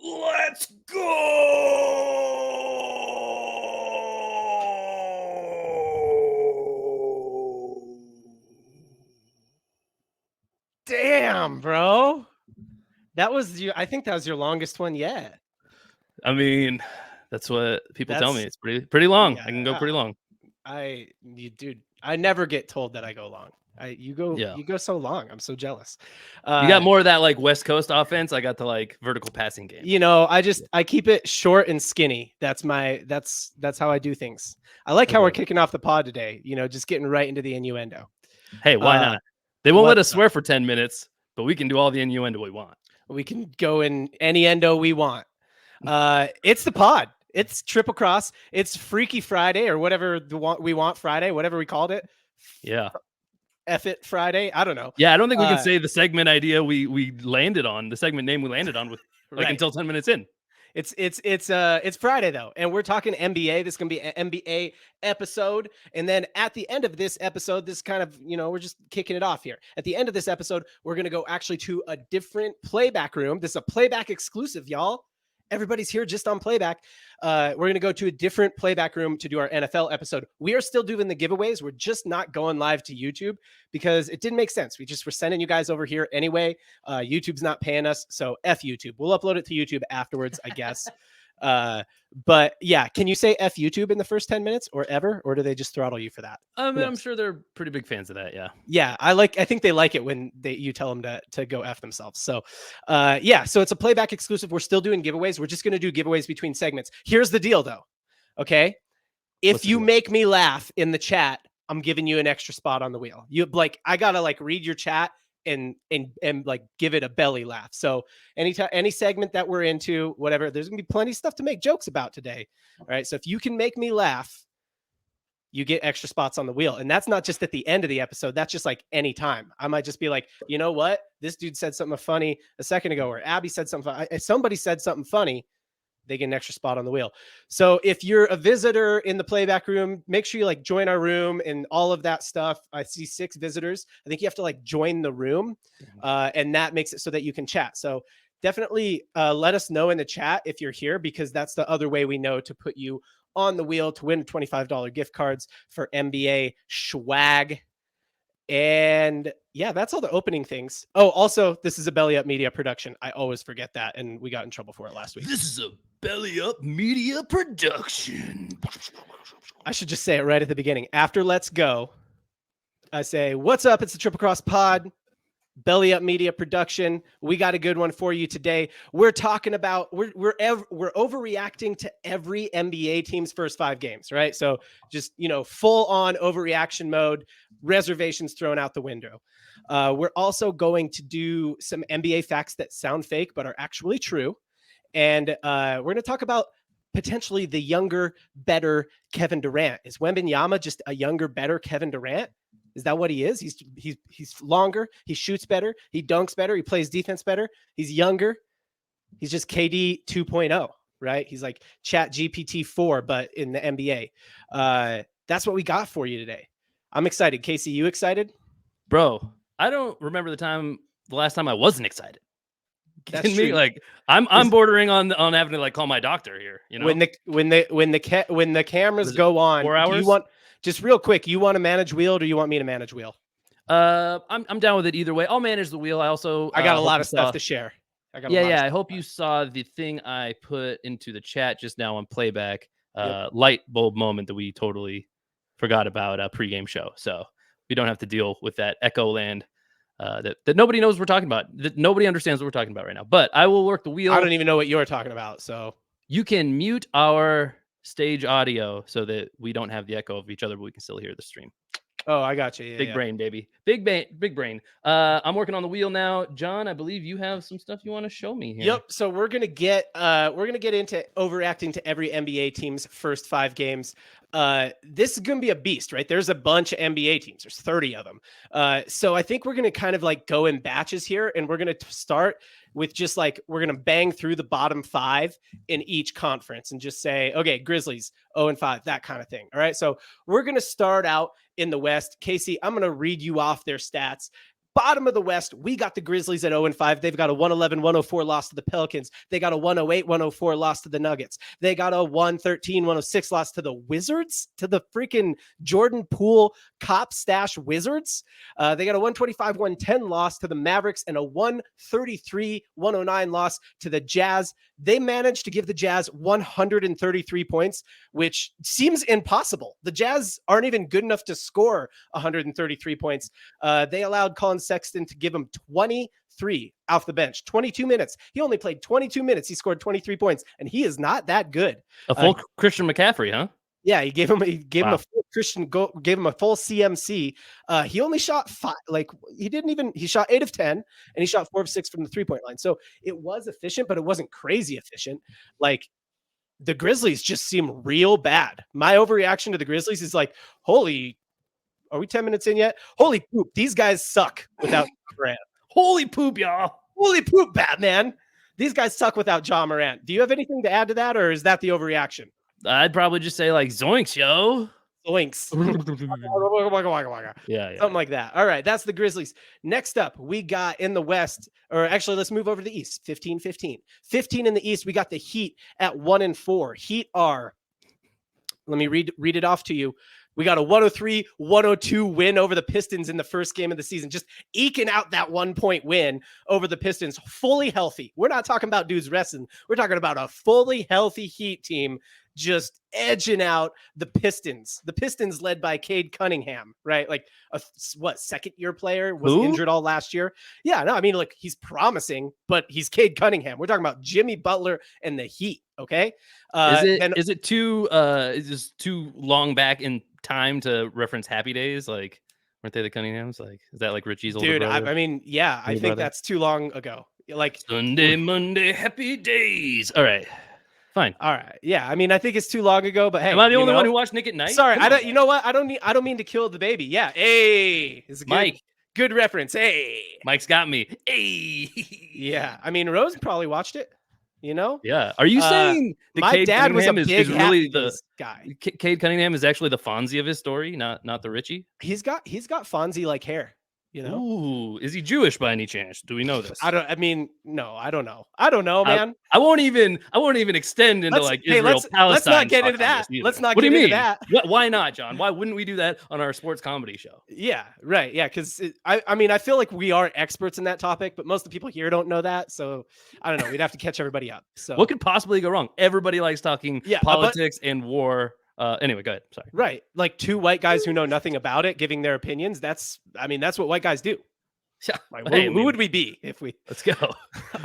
Let's go! Damn, bro. I think that was your longest one yet. I mean, that's what people tell me. That's It's pretty long. yeah, I can go pretty long. dude, I never get told that I go long. Yeah. You go so long. I'm so jealous. You got more of that like West Coast offense. I got the like vertical passing game. I keep it short and skinny. That's how I do things. I like how we're kicking off the pod today, just getting right into the innuendo. Hey, why not? They won't let us swear for 10 minutes, but we can do all the innuendo we want. We can go in any endo we want. It's the pod. It's Triple Cross. It's Freaky Friday or whatever we want Friday, whatever we called it. Yeah. F it Friday. I don't know. Yeah, I don't think we can say the segment idea we landed on, the segment name we landed on with until 10 minutes in. It's Friday though, and we're talking NBA. This is gonna be an NBA episode, and then at the end of this episode, this kind of we're just kicking it off here. At the end of this episode, we're gonna go actually to a different playback room. This is a playback exclusive, y'all. Everybody's here just on playback. We're going to go to a different playback room to do our NFL episode. We are still doing the giveaways. We're just not going live to YouTube because it didn't make sense. We're sending you guys over here anyway. YouTube's not paying us, so F YouTube. We'll upload it to YouTube afterwards, I guess. But yeah, can you say F YouTube in the first 10 minutes or ever, or do they just throttle you for that? I'm sure they're pretty big fans of that. Yeah. Yeah. I think they like it when you tell them to go F themselves. So, so it's a playback exclusive. We're still doing giveaways. We're just going to do giveaways between segments. Here's the deal though. Okay. If you make me laugh in the chat, I'm giving you an extra spot on the wheel. I got to read your chat and give it a belly laugh. So any segment that we're into, whatever, there's gonna be plenty of stuff to make jokes about today. All right. So if you can make me laugh, you get extra spots on the wheel. And that's not just at the end of the episode. That's just any time. I might just be like, you know what? This dude said something funny a second ago, or Abby said something. Somebody said something funny. They get an extra spot on the wheel. So if you're a visitor in the playback room, make sure you join our room and all of that stuff. I see 6 visitors. I think you have to join the room, and that makes it so that you can chat. So definitely let us know in the chat if you're here, because that's the other way we know to put you on the wheel to win $25 gift cards for NBA swag. And yeah, that's all the opening things. Oh, also, this is a Belly Up Media production. I always forget that, and we got in trouble for it last week. This is a Belly Up Media production. I should just say it right at the beginning. After Let's Go, I say, what's up? It's the Triple Cross Pod, Belly Up Media production. We got a good one for you today. We're talking about we're overreacting to every NBA team's first 5 games, right? So just full on overreaction mode, reservations thrown out the window. We're also going to do some NBA facts that sound fake but are actually true, and we're going to talk about potentially the younger, better Kevin Durant. Is Wembanyama just a younger, better Kevin Durant? Is that what he is? He's longer. He shoots better. He dunks better. He plays defense better. He's younger. He's just KD 2.0, right? He's like Chat GPT 4, but in the NBA. That's what we got for you today. I'm excited. Casey, you excited? Bro, I don't remember the last time I wasn't excited. That's true. I'm bordering on having to call my doctor here. When the cameras go on, 4 hours? do you want, just real quick, you want to manage wheel, or do you want me to manage wheel? I'm down with it either way. I'll manage the wheel. I got a lot of stuff to share. I hope you saw the thing I put into the chat just now on playback. Light bulb moment that we totally forgot about a pregame show. So we don't have to deal with that echo land that nobody knows we're talking about. That nobody understands what we're talking about right now. But I will work the wheel. I don't even know what you're talking about. So you can mute our stage audio so that we don't have the echo of each other, but we can still hear the stream. Oh, I got you. Big brain, baby. Big brain. I'm working on the wheel now. John, I believe you have some stuff you want to show me here. Yep. So we're gonna get into overreacting to every NBA team's first 5 games. This is gonna be a beast, right? There's a bunch of NBA teams. There's 30 of them. So I think we're gonna kind of go in batches here, and we're gonna start with just we're gonna bang through the bottom 5 in each conference and just say, okay, Grizzlies 0-5, that kind of thing. All right. So we're gonna start out in the West. Casey, I'm gonna read you off their stats. Bottom of the West, we got the Grizzlies at 0-5. They've got a 111-104 loss to the Pelicans. They got a 108-104 loss to the Nuggets. They got a 113-106 loss to the Wizards, to the freaking Jordan Poole cop stash Wizards. They got a 125-110 loss to the Mavericks and a 133-109 loss to the Jazz. They managed to give the Jazz 133 points, which seems impossible. The Jazz aren't even good enough to score 133 points. They allowed Colin Sexton to give him 23 off the bench, 22 minutes. He only played 22 minutes. He scored 23 points, and he is not that good. A full Christian McCaffrey, huh? Yeah, he gave him a full gave him a full CMC. He only shot he shot 8 of 10 and he shot 4 of 6 from the 3-point line. So it was efficient, but it wasn't crazy efficient. Like, the Grizzlies just seem real bad. My overreaction to the Grizzlies is like, are we 10 minutes in yet? Holy poop. These guys suck without Morant. Holy poop, y'all. Holy poop, Batman. These guys suck without Ja Morant. Do you have anything to add to that, or is that the overreaction? I'd probably just say like zoinks, yo. Zoinks. Yeah. Something like that. All right. That's the Grizzlies. Next up, we got in the West, or actually, let's move over to the East. 15-15. 15 in the East, we got the Heat at 1-4. Heat are, let me read it off to you. We got a 103-102 win over the Pistons in the first game of the season, just eking out that 1-point win over the Pistons, fully healthy. We're not talking about dudes resting. We're talking about a fully healthy Heat team just edging out the Pistons. The Pistons led by Cade Cunningham, right? Like a second-year player, was injured all last year. Yeah, no, I mean, look, he's promising, but he's Cade Cunningham. We're talking about Jimmy Butler and the Heat, okay? Is it too long back in time to reference Happy Days? Like, weren't they the Cunninghams? Like, is that like Richie's older brother? I mean, yeah, I think that's too long ago. Like Sunday, Monday, Happy Days. All right, fine. All right, yeah. I mean, I think it's too long ago. But hey, am I the only one who watched Nick at Night? Sorry, I don't. You know what? I don't mean to kill the baby. Yeah. Hey, it's a Mike. Good reference. Hey, Mike's got me. Hey. Yeah. I mean, Rose probably watched it. You know? Yeah. Are you saying my Cade dad Cunningham was a big is really the guy? Cade Cunningham is actually the Fonzie of his story, not the Richie. He's got Fonzie like hair. You know? Ooh, is he Jewish by any chance? Do we know this? No, I don't know, man. I won't even extend into Israel, Palestine. Let's not get into that. Let's not get into that. Why not, John? Why wouldn't we do that on our sports comedy show? Yeah, right. Yeah, because I feel like we are experts in that topic, but most of the people here don't know that. So I don't know. We'd have to catch everybody up. So what could possibly go wrong? Everybody likes talking politics and war. Anyway, go ahead. Sorry. Right. Like two white guys who know nothing about it giving their opinions. That's what white guys do. Yeah. Like, who would we be if we? Let's go.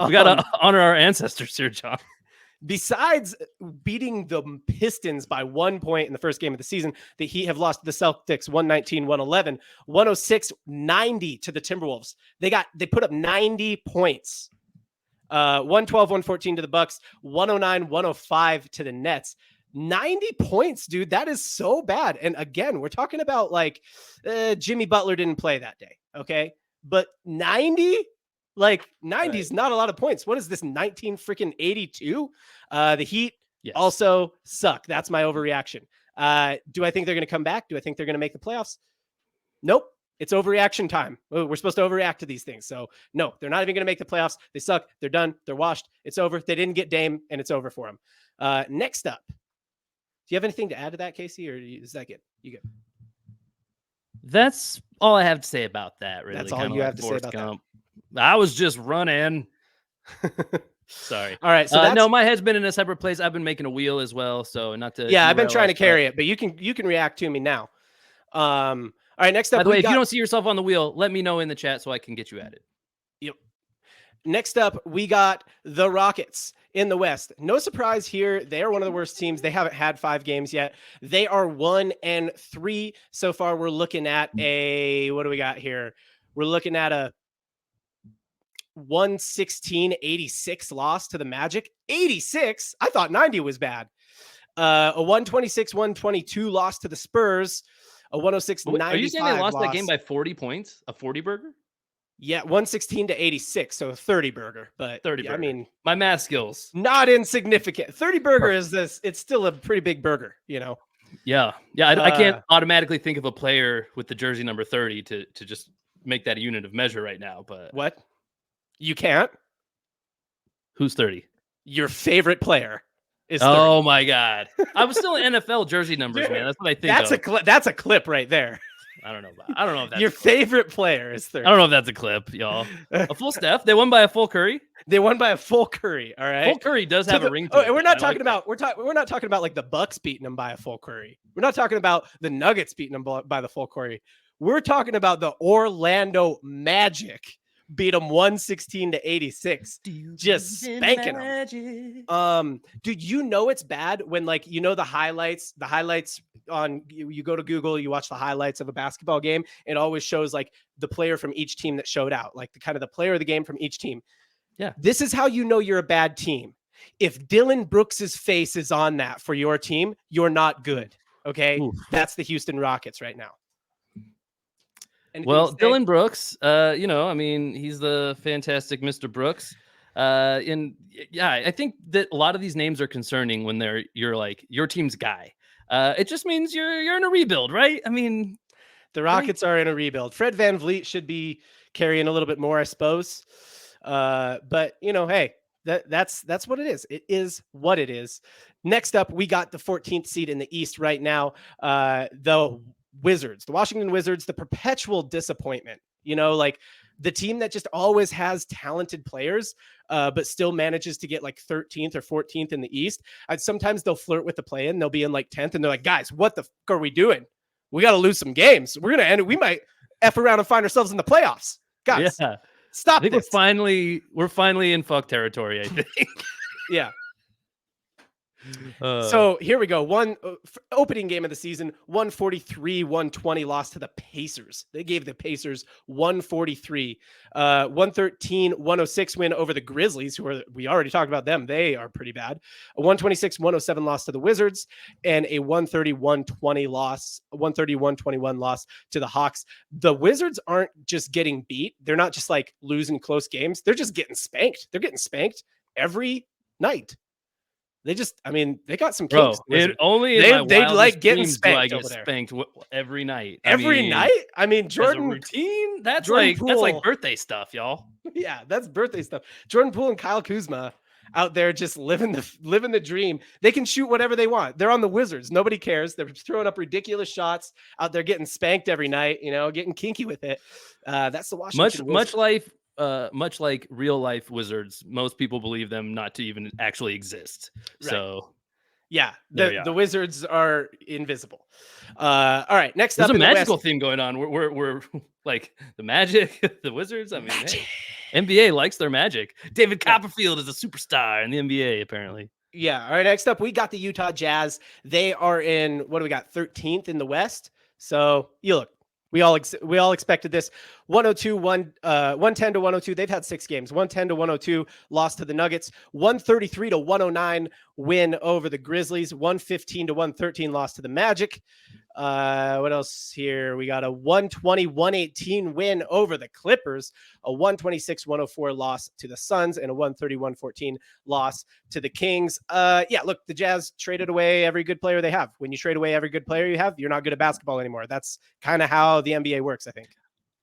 We got to honor our ancestors here, John. Besides beating the Pistons by 1 point in the first game of the season, the Heat have lost to the Celtics 119-111, 106-90 to the Timberwolves. They put up 90 points. 112-114 to the Bucks, 109-105 to the Nets. 90 points, dude. That is so bad. And again, we're talking about like Jimmy Butler didn't play that day. Okay. But 90 is not a lot of points. What is this? 19-82? The Heat also suck. That's my overreaction. Do I think they're going to come back? Do I think they're going to make the playoffs? Nope. It's overreaction time. We're supposed to overreact to these things. So no, they're not even going to make the playoffs. They suck. They're done. They're washed. It's over. They didn't get Dame and it's over for them. Next up. Do you have anything to add to that, Casey, or is that good? You good? That's all I have to say about that, really. That's all you have to say about that. I was just running. Sorry. All right. So no, my head's been in a separate place. I've been making a wheel as well. So not to. Yeah, I've been trying to carry it, but you can react to me now. All right. Next up. By the way, if you don't see yourself on the wheel, let me know in the chat so I can get you added. Yep. Next up, we got the Rockets in the West. No surprise here. They are one of the worst teams. They haven't had 5 games yet. They are 1-3 so far. We're looking at what do we got here? We're looking at a 116-86 loss to the Magic. 86? I thought 90 was bad. A 126-122 loss to the Spurs. A 106-95 Are you saying they lost loss. that game by 40 points? A 40 burger? Yeah, 116-86, so a 30 burger. But 30 yeah, burger. I mean, my math skills. Not insignificant. 30 burger is this. It's still a pretty big burger, you know. Yeah. I can't automatically think of a player with the jersey number 30 to just make that a unit of measure right now, but What? You can't? who's 30? Your favorite player is 30. Oh my God. I was still in NFL jersey numbers, Dude, man. That's what I think of. That's a clip right there. I don't know if that's Your a clip. favorite player is 30. I don't know if that's a clip, y'all. A full Steph. They won by a full Curry. They won by a full Curry. All right. Full Curry does have a ring to it. And we're not though. I talking like about we're not talking about like the Bucks beating them by a full Curry. We're not talking about the Nuggets beating them by the full Curry. We're talking about the Orlando Magic beat them 116-86, just spanking them. Dude, you know it's bad when like the highlights on you go to Google, you watch the highlights of a basketball game, it always shows like the player from each team that showed out, like the kind of the player of the game from each team. Yeah. This is how you know you're a bad team. If Dylan Brooks's face is on that for your team, you're not good. Okay. Oof. That's the Houston Rockets right now. Well, Dylan Brooks, I mean, he's the fantastic Mr. Brooks. And yeah, I think that a lot of these names are concerning when you're like your team's guy. It just means you're in a rebuild, right? I mean, the Rockets are in a rebuild. Fred VanVleet should be carrying a little bit more, I suppose. But hey, that's what it is. It is what it is. Next up, we got the 14th seed in the East right now. The Wizards, the Washington Wizards, the perpetual disappointment, like the team that just always has talented players, but still manages to get like 13th or 14th in the East. Sometimes they'll flirt with the play-in. They'll be in like 10th and they're like, guys, what the fuck are we doing? We got to lose some games. We're going to end it. We might F around and find ourselves in the playoffs. Guys, stop. I think we're finally in fuck territory, I think. Yeah. So here we go. Opening game of the season, 143-120 loss to the Pacers. They gave the Pacers 143, 113-106 win over the Grizzlies, we already talked about them. They are pretty bad. A 126-107 loss to the Wizards, and a 130-120 loss, 130-121 loss to the Hawks. The Wizards aren't just getting beat. They're not just like losing close games. They're just getting spanked. They're getting spanked every night. They got some kinks. Bro, they like getting spanked. I get spanked every night. Every night? I mean, Jordan routine. That's like birthday stuff, y'all. Yeah, that's birthday stuff. Jordan Poole and Kyle Kuzma out there just living the dream. They can shoot whatever they want. They're on the Wizards. Nobody cares. They're throwing up ridiculous shots out there, getting spanked every night. Getting kinky with it. That's the Washington Wizards. Much like real life Wizards, most people believe them not to even actually exist. Right. So yeah, the Wizards are invisible. All right, next up, there's a magical theme going on. We're like the Magic, the Wizards. I mean, hey, NBA likes their magic. David Copperfield is a superstar in the NBA, apparently. Yeah. All right, next up, we got the Utah Jazz. They are in, what do we got, 13th in the West. So you look. We all expected this. 110-102. They've had 6 games. 110-102 loss to the Nuggets. 133-109 win over the Grizzlies. 115-113 loss to the Magic. What else here? We got a 120-118 win over the Clippers, a 126-104 loss to the Suns, and a 130-114 loss to the Kings. Look, the Jazz traded away every good player they have. When you trade away every good player you have, you're not good at basketball anymore. That's kind of how the NBA works, I think.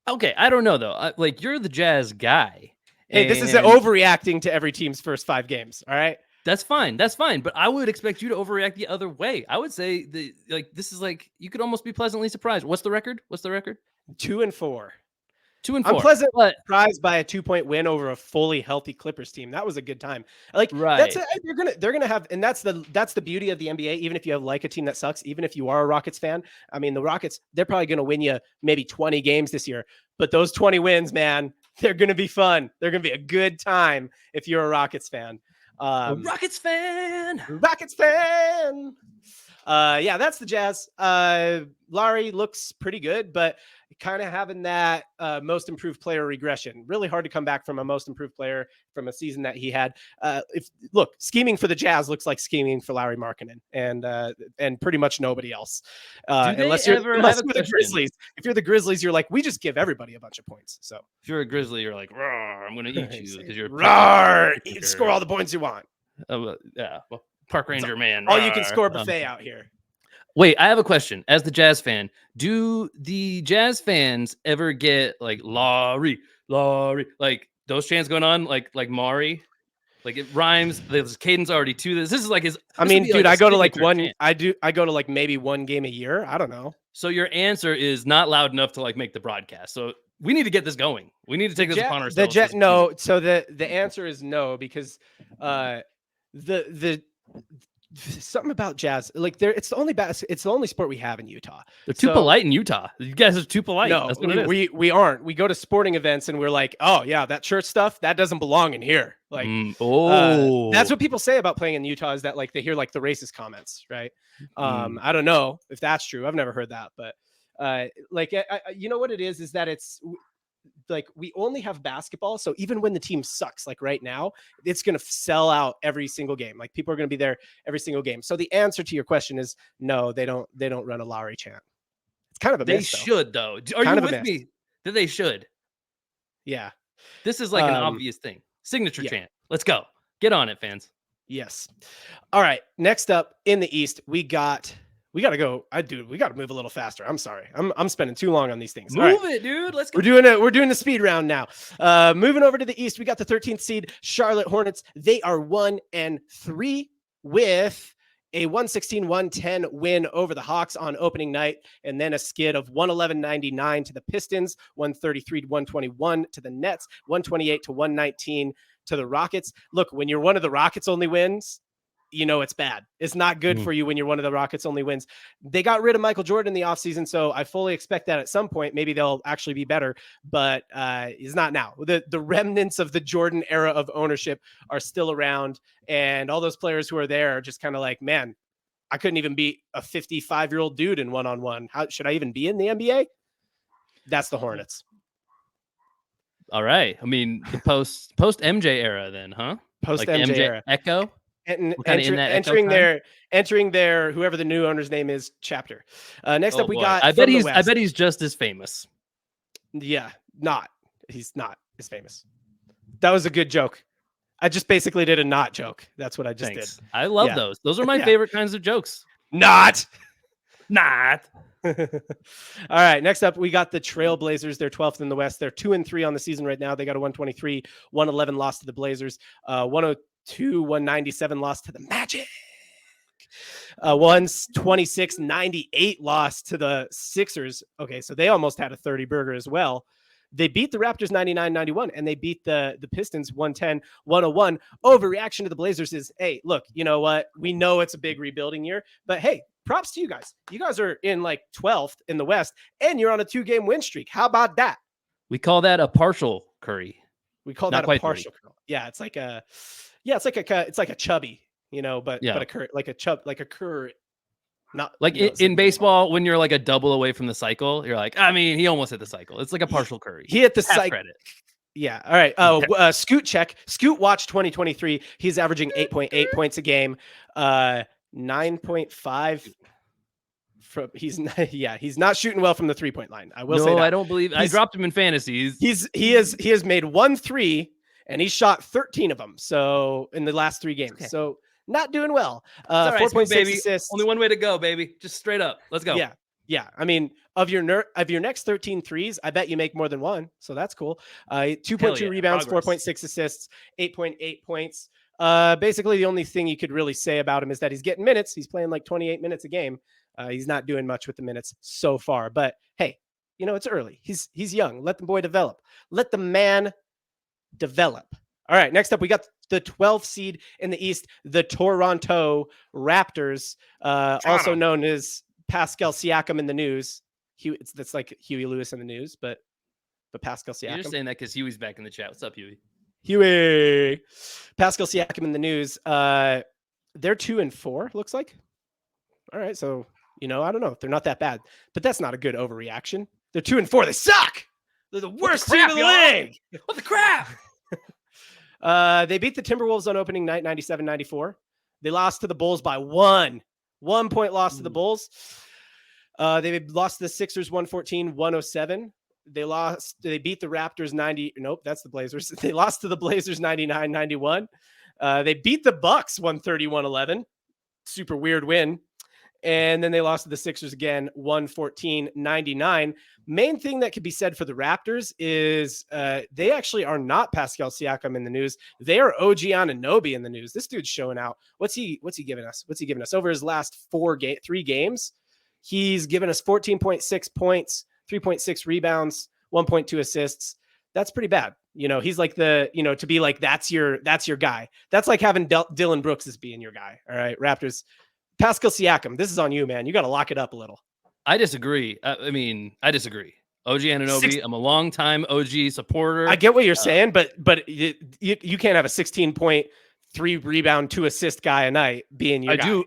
Okay, I don't know though. You're the Jazz guy. Hey, this is overreacting to every team's first 5 games. All right. That's fine. But I would expect you to overreact the other way. I would say this is like you could almost be pleasantly surprised. What's the record? 2-4. 2-4. I'm pleasantly surprised by a 2-point win over a fully healthy Clippers team. That was a good time. Right. They're gonna have, and that's the beauty of the NBA. Even if you have like a team that sucks, even if you are a Rockets fan, I mean the Rockets, they're probably gonna win you maybe 20 games this year. But those 20 wins, man, they're gonna be fun. They're gonna be a good time if you're a Rockets fan. Rockets fan. That's the Jazz. Larry looks pretty good, but kind of having that most improved player regression. Really hard to come back from a most improved player from a season that he had. Scheming for the Jazz looks like scheming for Larry Markkinen and pretty much nobody else. Unless you're the Grizzlies. If you're the Grizzlies, you're like, we just give everybody a bunch of points. So if you're a Grizzly, you're like, I'm going to eat you because you're score all the points you want. Park Ranger man. All you can score buffet out here. Wait, I have a question. As the Jazz fan, do the Jazz fans ever get like Laurie, like those chants going on, like Maury? Like it rhymes. There's cadence already to this. This is like his. I This would mean, be dude, like a I go to like signature one. chant. I go to like maybe one game a year. I don't know. So your answer is not loud enough to like make the broadcast. So we need to get this going. We need to take this upon ourselves. No. So the answer is no, because the something about jazz, like it's the only sport we have in Utah. They're too polite in Utah. You guys are too polite. No, That's what it is. we aren't. We go to sporting events and we're like, oh yeah, that church stuff that doesn't belong in here. Like, that's what people say about playing in Utah, is that like they hear like the racist comments, right? I don't know if that's true. I've never heard that, but you know what it is that it's like we only have basketball, so even when the team sucks, like right now, it's going to sell out every single game. Like people are going to be there every single game. So the answer to your question is no, they don't run a Lowry chant. It's kind of a miss, they should though. Are kind you of with me that they should? Yeah, this is like an obvious thing. Signature chant. Let's go. Get on it, fans. Yes. All right. Next up in the East, we got to go. We got to move a little faster. I'm sorry. I'm spending too long on these things. Move it, dude. Let's go. We're doing the speed round now. Moving over to the East, we got the 13th seed Charlotte Hornets. They are 1-3 with a 116-110 win over the Hawks on opening night, and then a skid of 111-99 to the Pistons, 133-121 to the Nets, 128-119 to the Rockets. Look, when you're one of the Rockets only wins, you know it's bad. It's not good for you when you're one of the Rockets only wins. They got rid of Michael Jordan in the offseason, so I fully expect that at some point maybe they'll actually be better, but it's not now. The remnants of the Jordan era of ownership are still around, and all those players who are there are just kind of like, man, I couldn't even beat a 55-year-old dude in one-on-one. How should I even be in the NBA? That's the Hornets. All right. I mean, the post MJ era then, huh? Post like MJ era. Echo. And entering their whoever the new owner's name is chapter. Next up, we got. I bet he's just as famous. Yeah, he's not as famous. That was a good joke. I just basically did a not joke. That's what I just did. I love those. Those are my favorite kinds of jokes. Not. All right. Next up, we got the Trailblazers. They're 12th in the West. They're 2-3 on the season right now. They got a 123-111 loss to the Blazers. 102-197 loss to the Magic. 126-98 loss to the Sixers. Okay, so they almost had a 30-burger as well. They beat the Raptors 99-91, and they beat the Pistons 110-101. Overreaction to the Blazers is, hey, look, you know what? We know it's a big rebuilding year, but hey, props to you guys. You guys are in like 12th in the West, and you're on a 2-game win streak. How about that? We call that a partial curry. We call that a partial curry. Yeah, it's like a chubby, but a curry, like a curry. Not like in baseball, when you're like a double away from the cycle, you're like, I mean, he almost hit the cycle. It's like a partial curry. He hit the cycle. Yeah. All right. Scoot check. Scoot watch 2023. He's averaging 8.8 points a game. 9.5 from he's not shooting well from the 3-point line. I will say that. I don't believe I dropped him in fantasy. He has made 1 3 and he shot 13 of them. So in the last 3 games. Okay. So not doing well. 4.6 assists. Only one way to go, baby. Just straight up. Let's go. Yeah. Yeah. I mean, of your next 13 threes, I bet you make more than one. So that's cool. 2.2 rebounds, progress. 4.6 assists, 8.8 points. Basically the only thing you could really say about him is that he's getting minutes. He's playing like 28 minutes a game. He's not doing much with the minutes so far, but hey, it's early. He's young. Let the boy develop. Let the man develop. All right. Next up, we got the 12th seed in the East, the Toronto Raptors, also known as Pascal Siakam in the news. That's like Huey Lewis in the news, but Pascal Siakam. You're just saying that because Huey's back in the chat. What's up, Huey? Huey. Pascal Siakam in the news. They're 2-4, looks like. All right. So, I don't know. They're not that bad, but that's not a good overreaction. They're 2-4. They suck. They're the worst team in the league. What the crap? They beat the Timberwolves on opening night, 97-94. They lost to the Bulls by 1 point loss to the Bulls. They lost to the Sixers 114-107. They beat the Raptors 90. Nope, that's the Blazers. They lost to the Blazers 99-91. They beat the Bucks 130-111. Super weird win. And then they lost to the Sixers again, 114-99. Main thing that could be said for the Raptors is they actually are not Pascal Siakam in the news. They are OG Anunoby in the news. This dude's showing out. What's he giving us? What's he giving us? Over his last 3 games, he's given us 14.6 points, 3.6 rebounds, 1.2 assists. That's pretty bad. He's like to be like, that's your guy. That's like having Dylan Brooks as being your guy. All right, Raptors. Pascal Siakam, this is on you, man. You got to lock it up a little. I disagree. I disagree. OG Anunoby, I'm a longtime OG supporter. I get what you're saying, but you can't have a 16-point, 3 rebound, 2 assist guy a night being your guy.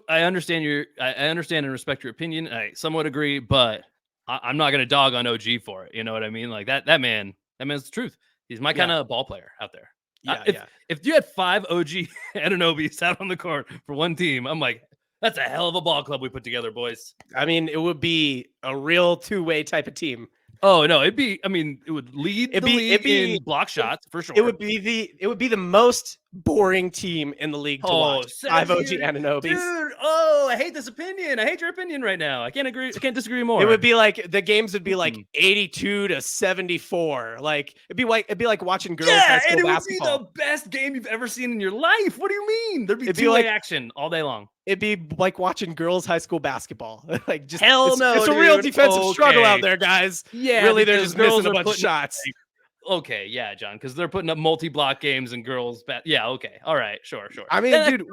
I understand I understand and respect your opinion. I somewhat agree, but I'm not going to dog on OG for it. You know what I mean? Like that man's the truth. He's my kind of ball player out there. If you had 5 OG Anunobys out on the court for one team, I'm like, that's a hell of a ball club we put together, boys. I mean, it would be a real 2-way type of team. Oh no, it would lead the league in block shots for sure. It would be the most boring team in the league to watch. 5 OG Anunobys. Dude, I hate this opinion. I hate your opinion right now. I can't disagree more. It would be like the games would be like 82-74. Like it'd be like watching girls high school basketball. It would be the best game you've ever seen in your life. What do you mean? There'd be 2-way action all day long. It'd be like watching girls high school basketball. Like just it's a real defensive struggle out there, guys. Yeah, really, they're just missing a bunch of shots. Okay, yeah, John, because they're putting up multi-block games and girls. Yeah, okay, all right, sure. I mean, dude,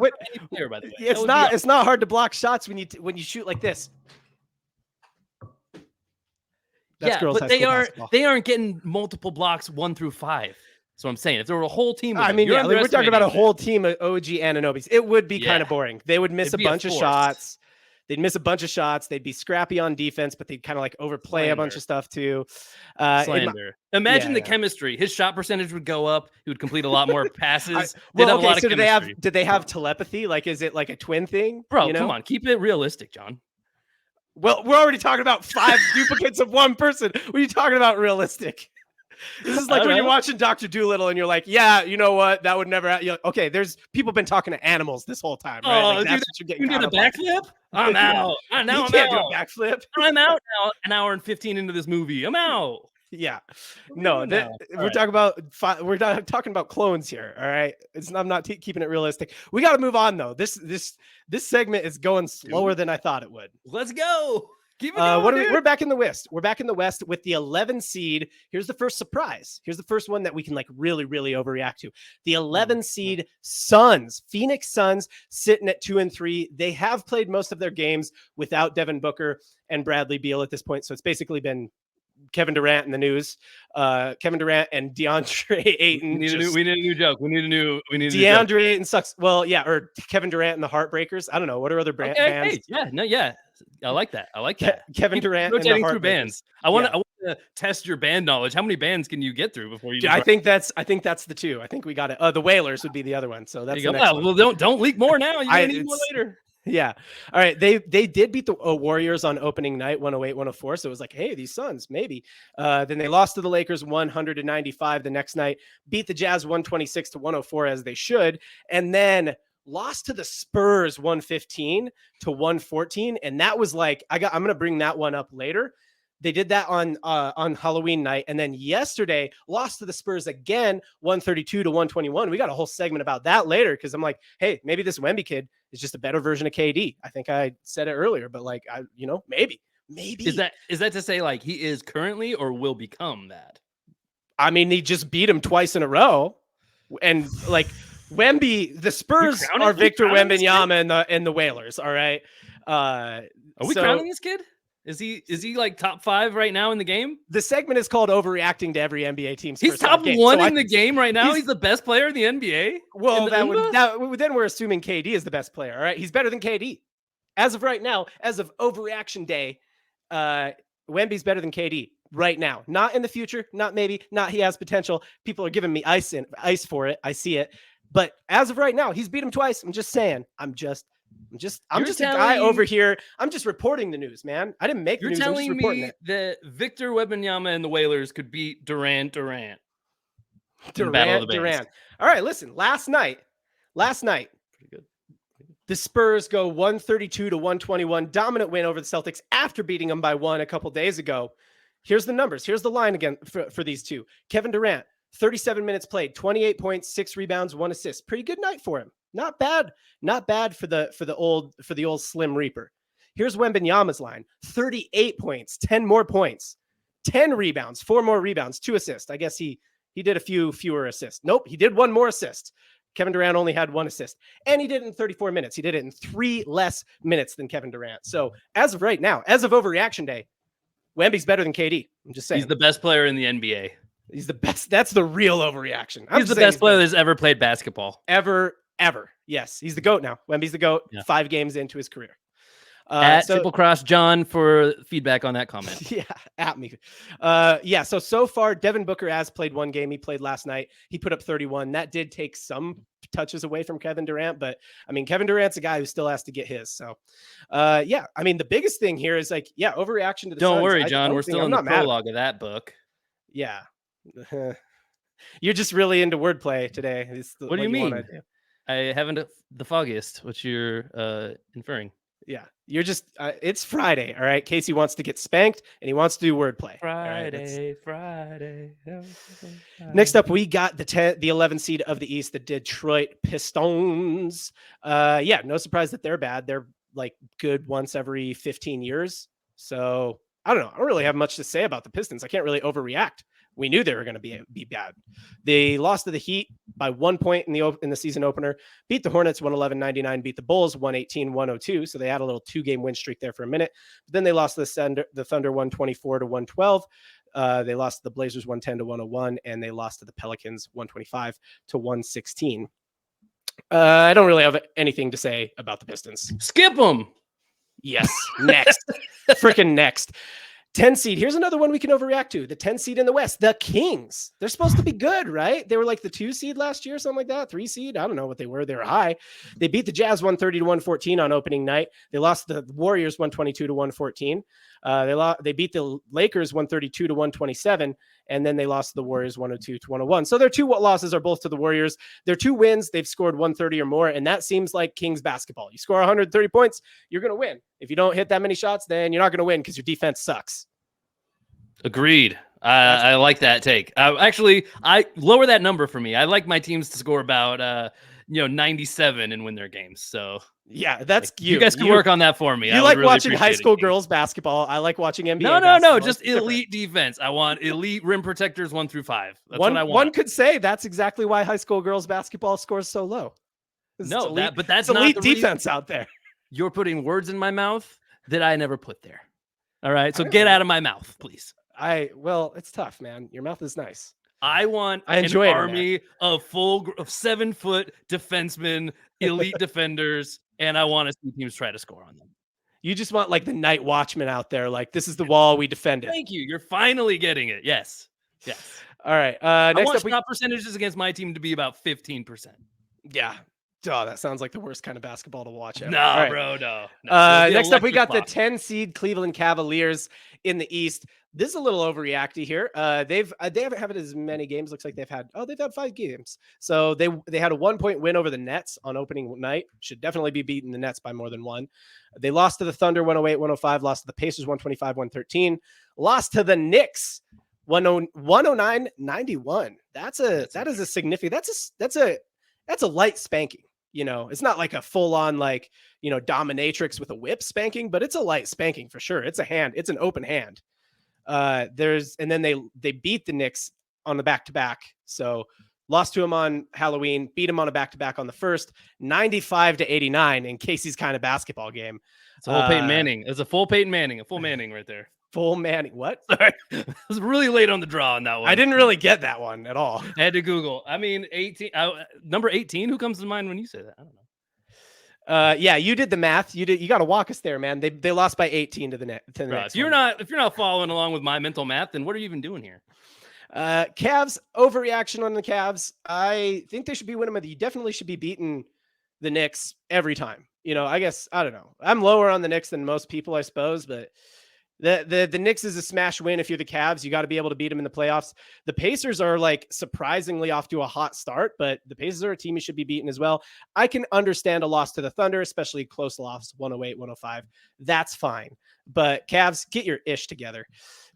player, by the way. It's not hard to block shots when you shoot like this. That's girls but they aren't getting multiple blocks 1 through 5. That's what I'm saying. If there were a whole team, we're talking about a whole team of OG Anunobys. It would be kind of boring. They would miss a bunch of shots. They'd miss a bunch of shots. They'd be scrappy on defense, but they'd kind of like overplay a bunch of stuff too. Slander. Imagine the chemistry. His shot percentage would go up. He would complete a lot more passes. Did they have telepathy? Like, is it like a twin thing? Bro, come on. Keep it realistic, John. Well, we're already talking about 5 duplicates of one person. What are you talking about realistic? This is like when you're watching Dr. Dolittle and you're like, yeah, you know what? That would never happen. Okay, there's people been talking to animals this whole time, right? Oh, like, that's what you're getting. You did a backflip? I'm out. Now you can't do a backflip. I'm out now. An hour and 15 into this movie. I'm out. Yeah. No, we're talking about clones here. All right. I'm not keeping it realistic. We got to move on though. This segment is going slower than I thought it would. Let's go. Keep it going, we're back in the West. We're back in the West with the 11 seed. Here's the first surprise. Here's the first one that we can like really, really overreact to. The 11 seed Suns, Phoenix Suns, sitting at 2-3. They have played most of their games without Devin Booker and Bradley Beal at this point. So it's basically been Kevin Durant in the news. Kevin Durant and DeAndre Ayton. We need a new joke. We need a new DeAndre Ayton sucks. Well, yeah, or Kevin Durant and the Heartbreakers. I don't know. What are other bands? Hey, yeah. I like that. Kevin Durant and the Heartbreakers. Bands. I want to test your band knowledge. How many bands can you get through before you? I think that's the 2. I think we got it. The Whalers would be the other one. So that's the next one. Well, don't leak more now. You need more later. Yeah. All right. They did beat the Warriors on opening night, 108-104. So it was like, hey, these Suns, maybe. Then they lost to the Lakers 100-95 the next night, beat the Jazz 126-104 as they should, and then lost to the Spurs 115-114. And that was like, I'm going to bring that one up later. They did that on Halloween night. And then yesterday lost to the Spurs again, 132-121. We got a whole segment about that later. Cause I'm like, hey, maybe this Wemby kid is just a better version of KD. I think I said it earlier, but like, maybe. Is that to say like he is currently or will become that? I mean, he just beat him twice in a row. And like Wemby, the Spurs are Victor Wembanyama and the Whalers. All right. Are we crowning this kid? Is he like top 5 right now in the game? The segment is called Overreacting to every NBA team's He's top 1 in the game right now. He's the best player in the NBA. Well, then we're assuming KD is the best player. All right. He's better than KD. As of right now, as of Overreaction Day, Wemby's better than KD right now. Not in the future, not maybe, not he has potential. People are giving me ice for it. I see it. But as of right now, he's beat him twice. I'm just saying. I'm just a guy over here. I'm just reporting the news, man. I didn't make the news. You're telling me that Victor Wembanyama and the Whalers could beat Durant. All right, listen. Last night. Pretty good. The Spurs go 132 to 121, dominant win over the Celtics after beating them by 1 a couple days ago. Here's the numbers. Here's the line again for these two. Kevin Durant, 37 minutes played, 28 points, 6 rebounds, 1 assist. Pretty good night for him. Not bad. Not bad for the old Slim Reaper. Here's Wembanyama's line. 38 points, 10 more points, 10 rebounds, 4 more rebounds, 2 assists. I guess he did a few fewer assists. Nope, he did 1 more assist. Kevin Durant only had 1 assist, and he did it in 34 minutes. He did it in 3 less minutes than Kevin Durant. So as of right now, as of Overreaction Day, Wemby's better than KD. I'm just saying. He's the best player in the NBA. He's the best. That's the real overreaction. He's the best player that's ever played basketball. Ever. Yes, he's the GOAT now. Wemby's the GOAT. Yeah. 5 games into his career. At Triple Cross John for feedback on that comment. Yeah, at me. So far, Devin Booker has played 1 game. He played last night. He put up 31. That did take some touches away from Kevin Durant, but I mean, Kevin Durant's a guy who still has to get his. So, I mean, the biggest thing here is like, overreaction to the Don't Suns. worry, John. We're still in the prologue of that book. Yeah. You're just really into wordplay today. What do you mean? I haven't the foggiest, which you're inferring. Yeah, you're just, it's Friday, all right? Casey wants to get spanked, and he wants to do wordplay. Friday. Next up, we got the 11 seed of the East, the Detroit Pistons. No surprise that they're bad. They're like good once every 15 years. So I don't know. I don't really have much to say about the Pistons. I can't really overreact. We knew they were going to be bad. They lost to the Heat by 1 point in the season opener, beat the Hornets 111-99, beat the Bulls 118-102. So they had a little 2-game win streak there for a minute. But then they lost to the Thunder 124-112. They lost to the Blazers 110-101, and they lost to the Pelicans 125-116. I don't really have anything to say about the Pistons. Skip them. Yes. Next. Freaking next. 10 seed. Here's another one we can overreact to. The 10 seed in the West, the Kings. They're supposed to be good, right? They were like the 2 seed last year, something like that. 3 seed. I don't know what they were. They were high. They beat the Jazz 130-114 on opening night. They lost the Warriors 122-114. They beat the Lakers 132-127, and then they lost to the Warriors 102-101. So their 2 losses are both to the Warriors. Their 2 wins, they've scored 130 or more, and that seems like Kings basketball. You score 130 points, you're going to win. If you don't hit that many shots, then you're not going to win because your defense sucks. Agreed. I like that take. Actually, I lower that number for me. I like my teams to score about 97 and win their games. So yeah, that's like, you guys can work on that for me. You like really watching high school girls basketball. I like watching NBA. No, just elite defense. I want elite rim protectors 1 through 5. That's what I want. One could say that's exactly why high school girls basketball scores so low. No, but that's elite not defense out there. You're putting words in my mouth that I never put there. All right, so get out of my mouth, please. Well, it's tough, man. Your mouth is nice. I want an army of 7-foot defensemen, elite defenders, and I want to see teams try to score on them. You just want like the night watchman out there. Like, this is the wall, we defend it. Thank you. You're finally getting it. Yes. All right. I want shot percentages against my team to be about 15%. Yeah. Oh, that sounds like the worst kind of baskaball to watch ever. No, right. Bro, no. Next up, we got the 10 seed Cleveland Cavaliers in the East. This is a little overreacty here. They haven't had as many games. Looks like they've had 5 games. So they had a 1-point win over the Nets on opening night. Should definitely be beating the Nets by more than 1. They lost to the Thunder 108-105. Lost to the Pacers 125-113. Lost to the Knicks 109-91. That's a significant. That's a light spanking. It's not like a full on dominatrix with a whip spanking, but it's a light spanking for sure. It's a hand. It's an open hand. And then they beat the Knicks on the back-to-back. So lost to him on Halloween, beat him on a back-to-back on the first, 95-89 in Casey's kind of basketball game. It's a whole Peyton Manning. It's a full Peyton Manning, a full Manning right there. Full Manning. What? Sorry. I was really late on the draw on that one. I didn't really get that one at all. I had to Google. I mean, 18. Number 18. Who comes to mind when you say that? I don't know. Yeah, you did the math. You got to walk us there, man. They lost by 18 to the net. If you're not following along with my mental math, then what are you even doing here? Cavs overreaction on the Cavs. I think they should be winning, but you definitely should be beating the Knicks every time. I guess I don't know. I'm lower on the Knicks than most people, I suppose, but The Knicks is a smash win. If you're the Cavs, you got to be able to beat them in the playoffs. The Pacers are like surprisingly off to a hot start, but the Pacers are a team you should be beaten as well. I can understand a loss to the Thunder, especially close loss, 108, 105. That's fine. But Cavs, get your ish together.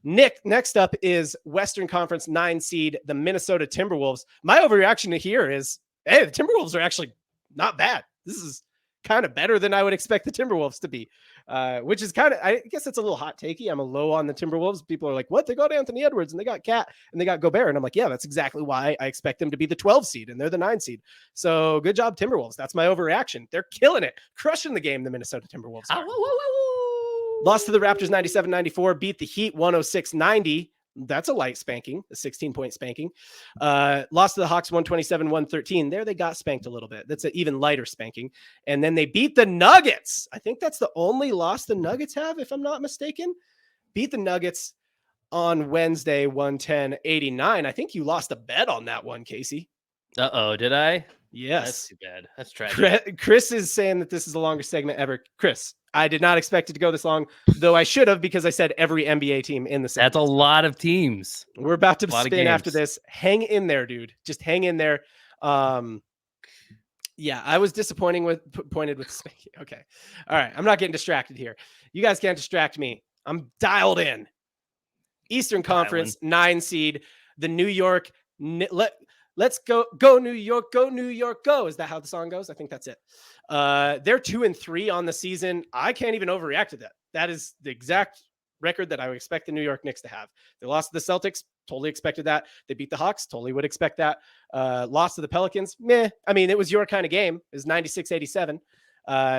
Nick, next up is Western Conference 9 seed, the Minnesota Timberwolves. My overreaction to here is, hey, the Timberwolves are actually not bad. This is kind of better than I would expect the Timberwolves to be, which is kind of, I guess it's a little hot takey. I'm a low on the Timberwolves. People are like, what? They got Anthony Edwards and they got Cat and they got Gobert. And I'm like, yeah, that's exactly why I expect them to be the 12 seed and they're the 9 seed. So good job, Timberwolves. That's my overreaction. They're killing it, crushing the game. The Minnesota Timberwolves are. Lost to the Raptors 97-94, beat the Heat 106-90. That's a light spanking, a 16-point spanking. Lost to the Hawks 127-113. There they got spanked a little bit. That's an even lighter spanking. And then they beat the Nuggets. I think that's the only loss the Nuggets have, if I'm not mistaken. Beat the Nuggets on Wednesday 110-89. I think you lost a bet on that one, Casey. Uh-oh, did I? Yes. That's too bad. That's tragic. Chris is saying that this is the longest segment ever. Chris, I did not expect it to go this long, though I should have, because I said every NBA team in the segment. That's a lot of teams. We're about to spin after this. Hang in there, dude. Just hang in there. Yeah, I was pointed with spanking. Okay. All right. I'm not getting distracted here. You guys can't distract me. I'm dialed in. Eastern Conference 9 seed, the New York. Let's go New York, go New York, go. Is that how the song goes? I think that's it. They're 2-3 on the season. I can't even overreact to that. That is the exact record that I would expect the New York Knicks to have. They lost to the Celtics. Totally expected that. They beat the Hawks. Totally would expect that. Lost to the Pelicans. Meh. I mean, it was your kind of game. It was 96-87.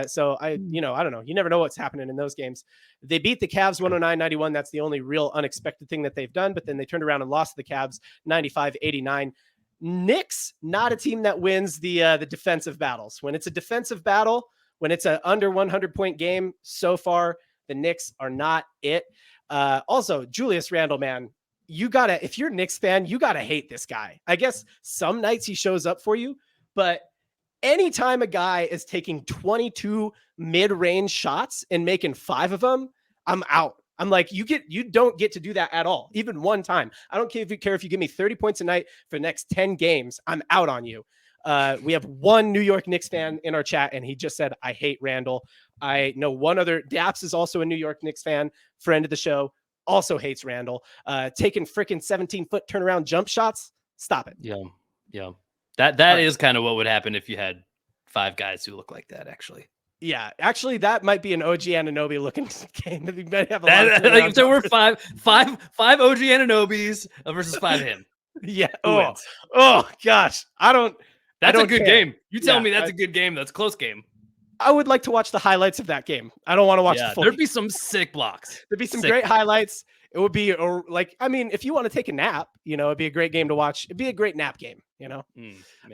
So I don't know. You never know what's happening in those games. They beat the Cavs 109-91. That's the only real unexpected thing that they've done. But then they turned around and lost to the Cavs 95-89. Knicks, not a team that wins the defensive battles. When it's a defensive battle, when it's an under 100-point game, so far, the Knicks are not it. Also, Julius Randle, man, if you're a Knicks fan, you got to hate this guy. I guess some nights he shows up for you, but anytime a guy is taking 22 mid-range shots and making 5 of them, I'm out. I'm like, you don't get to do that at all. Even one time. I don't care if you give me 30 points a night for the next 10 games. I'm out on you. We have one New York Knicks fan in our chat, and he just said, I hate Randall. I know one other. Daps is also a New York Knicks fan, friend of the show, also hates Randall. Taking freaking 17-foot turnaround jump shots. Stop it. Yeah. That is kind of what would happen if you had 5 guys who look like that, actually. Yeah, actually, that might be an OG Anunoby looking game. You might have so we're five OG Anunobys versus 5 him. Yeah. Oh gosh, That's a good game. You tell me that's a good game. That's a close game. I would like to watch the highlights of that game. I don't want to watch the full. There'd be some sick blocks. There'd be some great highlights. It would be if you want to take a nap, it'd be a great game to watch. It'd be a great nap game,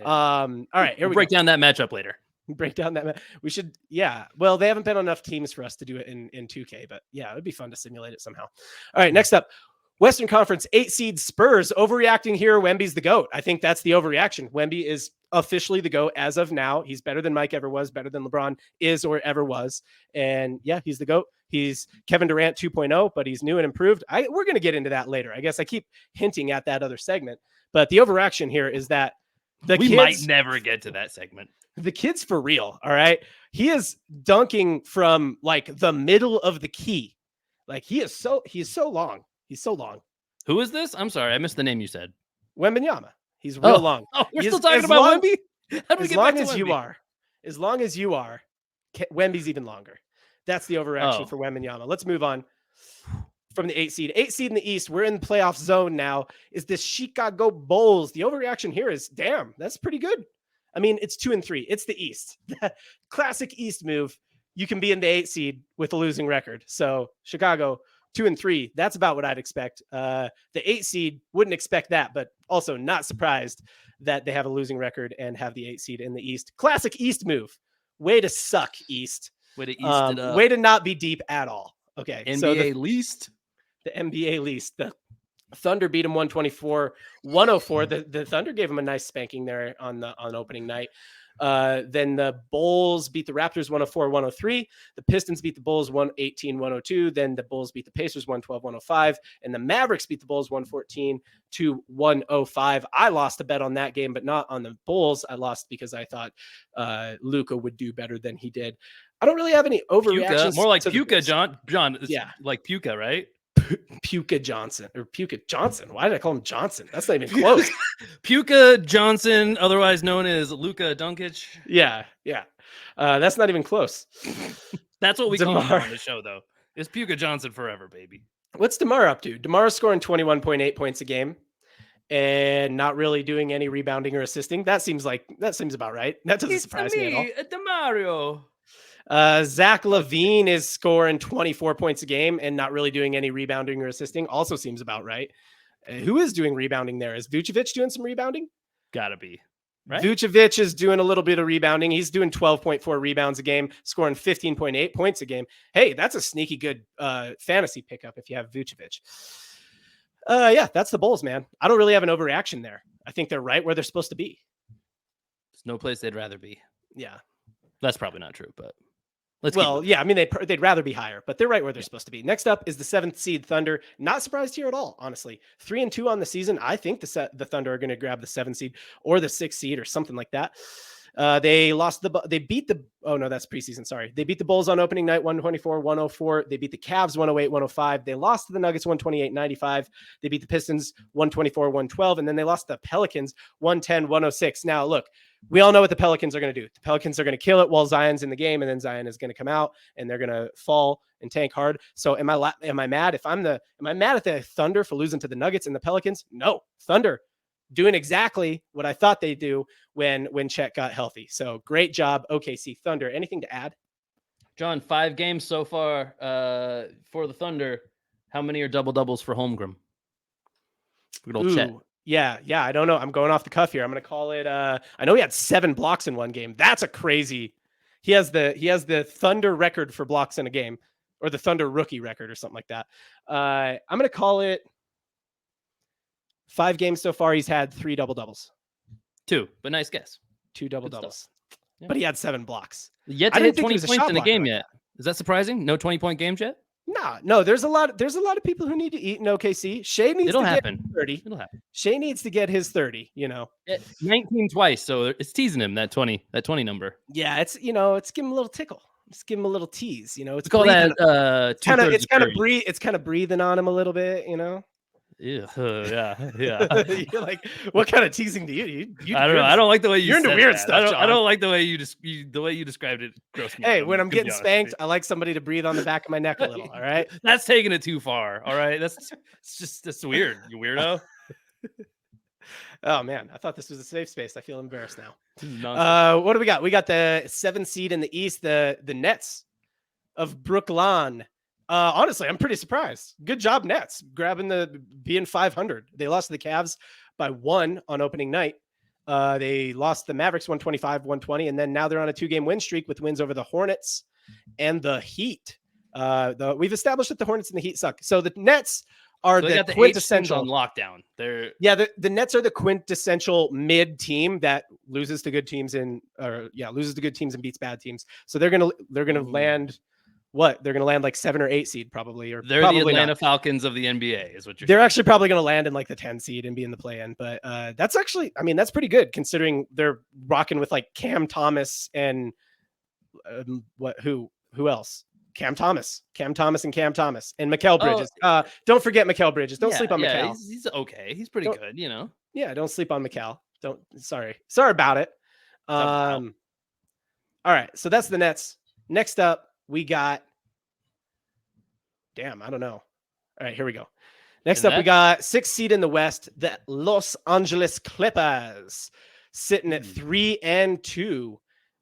All right, here we break down that matchup later. Break down that. We should. Yeah. Well, they haven't been on enough teams for us to do it in 2K, but yeah, it'd be fun to simulate it somehow. All right. Next up, Western Conference 8 seed Spurs. Overreacting here. Wemby's the GOAT. I think that's the overreaction. Wemby is officially the GOAT as of now. He's better than Mike ever was, better than LeBron is or ever was. And yeah, he's the GOAT. He's Kevin Durant 2.0, but he's new and improved. We're going to get into that later. I guess I keep hinting at that other segment, but the overreaction here is that we might never get to that segment. The kid's for real. All right. He is dunking from like the middle of the key. Like he's so long. He's so long. Who is this? I'm sorry. I missed the name you said. Wembanyama. He's real long. Oh, we're still talking about Wemby? How do we get back to Wemby? As long as you are, Wemby's even longer. That's the overreaction for Wembanyama. Let's move on from the 8 seed. 8 seed in the East. We're in the playoff zone now. Is this Chicago Bulls? The overreaction here is, damn, that's pretty good. I mean, it's 2-3. It's the East. Classic East move. You can be in the 8 seed with a losing record. So Chicago 2-3. That's about what I'd expect. The 8 seed wouldn't expect that, but also not surprised that they have a losing record and have the 8 seed in the East. Classic East move. Way to suck, East. Way to East it up. Way to not be deep at all. Okay. NBA least. The NBA least. The Thunder beat them 124-104. The Thunder gave them a nice spanking there on opening night. Then the Bulls beat the Raptors 104-103. The Pistons beat the Bulls 118-102. Then the Bulls beat the Pacers 112-105. And the Mavericks beat the Bulls 114-105. I lost a bet on that game, but not on the Bulls. I lost because I thought Luka would do better than he did. I don't really have any overreactions. More like Puka, John. It's yeah, like Puka, right? Puka Johnson. Why did I call him Johnson? That's not even close. Puka Johnson, otherwise known as Luka Doncic. Yeah. That's not even close. That's what we call him on the show, though. It's Puka Johnson forever, baby. What's DeMar up to? DeMar's scoring 21.8 points a game and not really doing any rebounding or assisting. That seems about right. That doesn't surprise me at all. DeMario. Zach LaVine is scoring 24 points a game and not really doing any rebounding or assisting. Also seems about right. Who is doing rebounding there? Is Vucevic doing some rebounding? Gotta be. Right? Vucevic is doing a little bit of rebounding. He's doing 12.4 rebounds a game, scoring 15.8 points a game. Hey, that's a sneaky good fantasy pickup if you have Vucevic. Yeah, that's the Bulls, man. I don't really have an overreaction there. I think they're right where they're supposed to be. There's no place they'd rather be. Yeah. That's probably not true, but yeah, I mean, they'd rather be higher, but they're right where they're supposed to be. Next up is the 7th seed Thunder. Not surprised here at all, honestly. 3-2 on the season. I think the Thunder are going to grab the 7th seed or the 6th seed or something like that. They beat the that's preseason. Sorry. They beat the Bulls on opening night 124-104. They beat the Cavs 108-105. They lost to the Nuggets 128-95. They beat the Pistons 124-112. And then they lost to the Pelicans 110-106. Now, look, we all know what the Pelicans are going to do. The Pelicans are going to kill it while Zion's in the game, and then Zion is going to come out and they're going to fall and tank hard. So am I mad am I mad at the Thunder for losing to the Nuggets and the Pelicans? No. Thunder doing exactly what I thought they'd do when Chet got healthy. So great job, OKC Thunder. Anything to add? John, 5 games so far for the Thunder. How many are double-doubles for Holmgren? Good old Chet. Yeah. I don't know. I'm going off the cuff here. I'm going to call it. I know he had 7 blocks in one game. That's a crazy. He has the Thunder record for blocks in a game, or the Thunder rookie record, or something like that. I'm going to call it 5 games so far. He's had 3 double-doubles. 2, but nice guess. 2 double-doubles. Yeah. But he had 7 blocks. Yet to hit 20 points in a game yet. Is that surprising? No 20-point games yet? No, there's a lot of people who need to eat in OKC. Shea needs to get 30. It'll happen. Shea needs to get his 30, 19 twice, so it's teasing him that 20 number. Yeah, it's give him a little tickle. Just give him a little tease, It's call that it's kind of breathing on him a little bit, Yeah. You're like, what kind of teasing do you I don't know. I don't like the way you're into weird stuff. I don't like the way you described it. Gross. Hey, when I'm getting spanked, I like somebody to breathe on the back of my neck a little. All right, that's taking it too far. All right, that's weird. You weirdo. Oh man, I thought this was a safe space. I feel embarrassed now. What do we got? We got the 7th seed in the East, the Nets of Brooklyn. Honestly, I'm pretty surprised. Good job, Nets, being 500. They lost to the Cavs by 1 on opening night. They lost the Mavericks 125-120, and then now they're on a 2-game win streak with wins over the Hornets and the Heat. We've established that the Hornets and the Heat suck. So the Nets are the quintessential on lockdown. The Nets are the quintessential mid team that loses to good teams and beats bad teams. So they're gonna land. What? They're going to land like 7 or 8 seed probably, or they're probably the Atlanta not. Falcons of the NBA is what you're They're saying. Actually probably going to land in like the 10 seed and be in the play-in. But that's actually, that's pretty good considering they're rocking with like Cam Thomas and who else? Cam Thomas and Mikal Bridges. Don't forget Mikal Bridges. Don't sleep on Mikal. He's okay. He's pretty good, Yeah, don't sleep on Mikal. Sorry about it. All right, so that's the Nets. Next up, we got, I don't know. All right, here we go. Next up, we got 6th seed in the West, the Los Angeles Clippers, sitting at 3-2.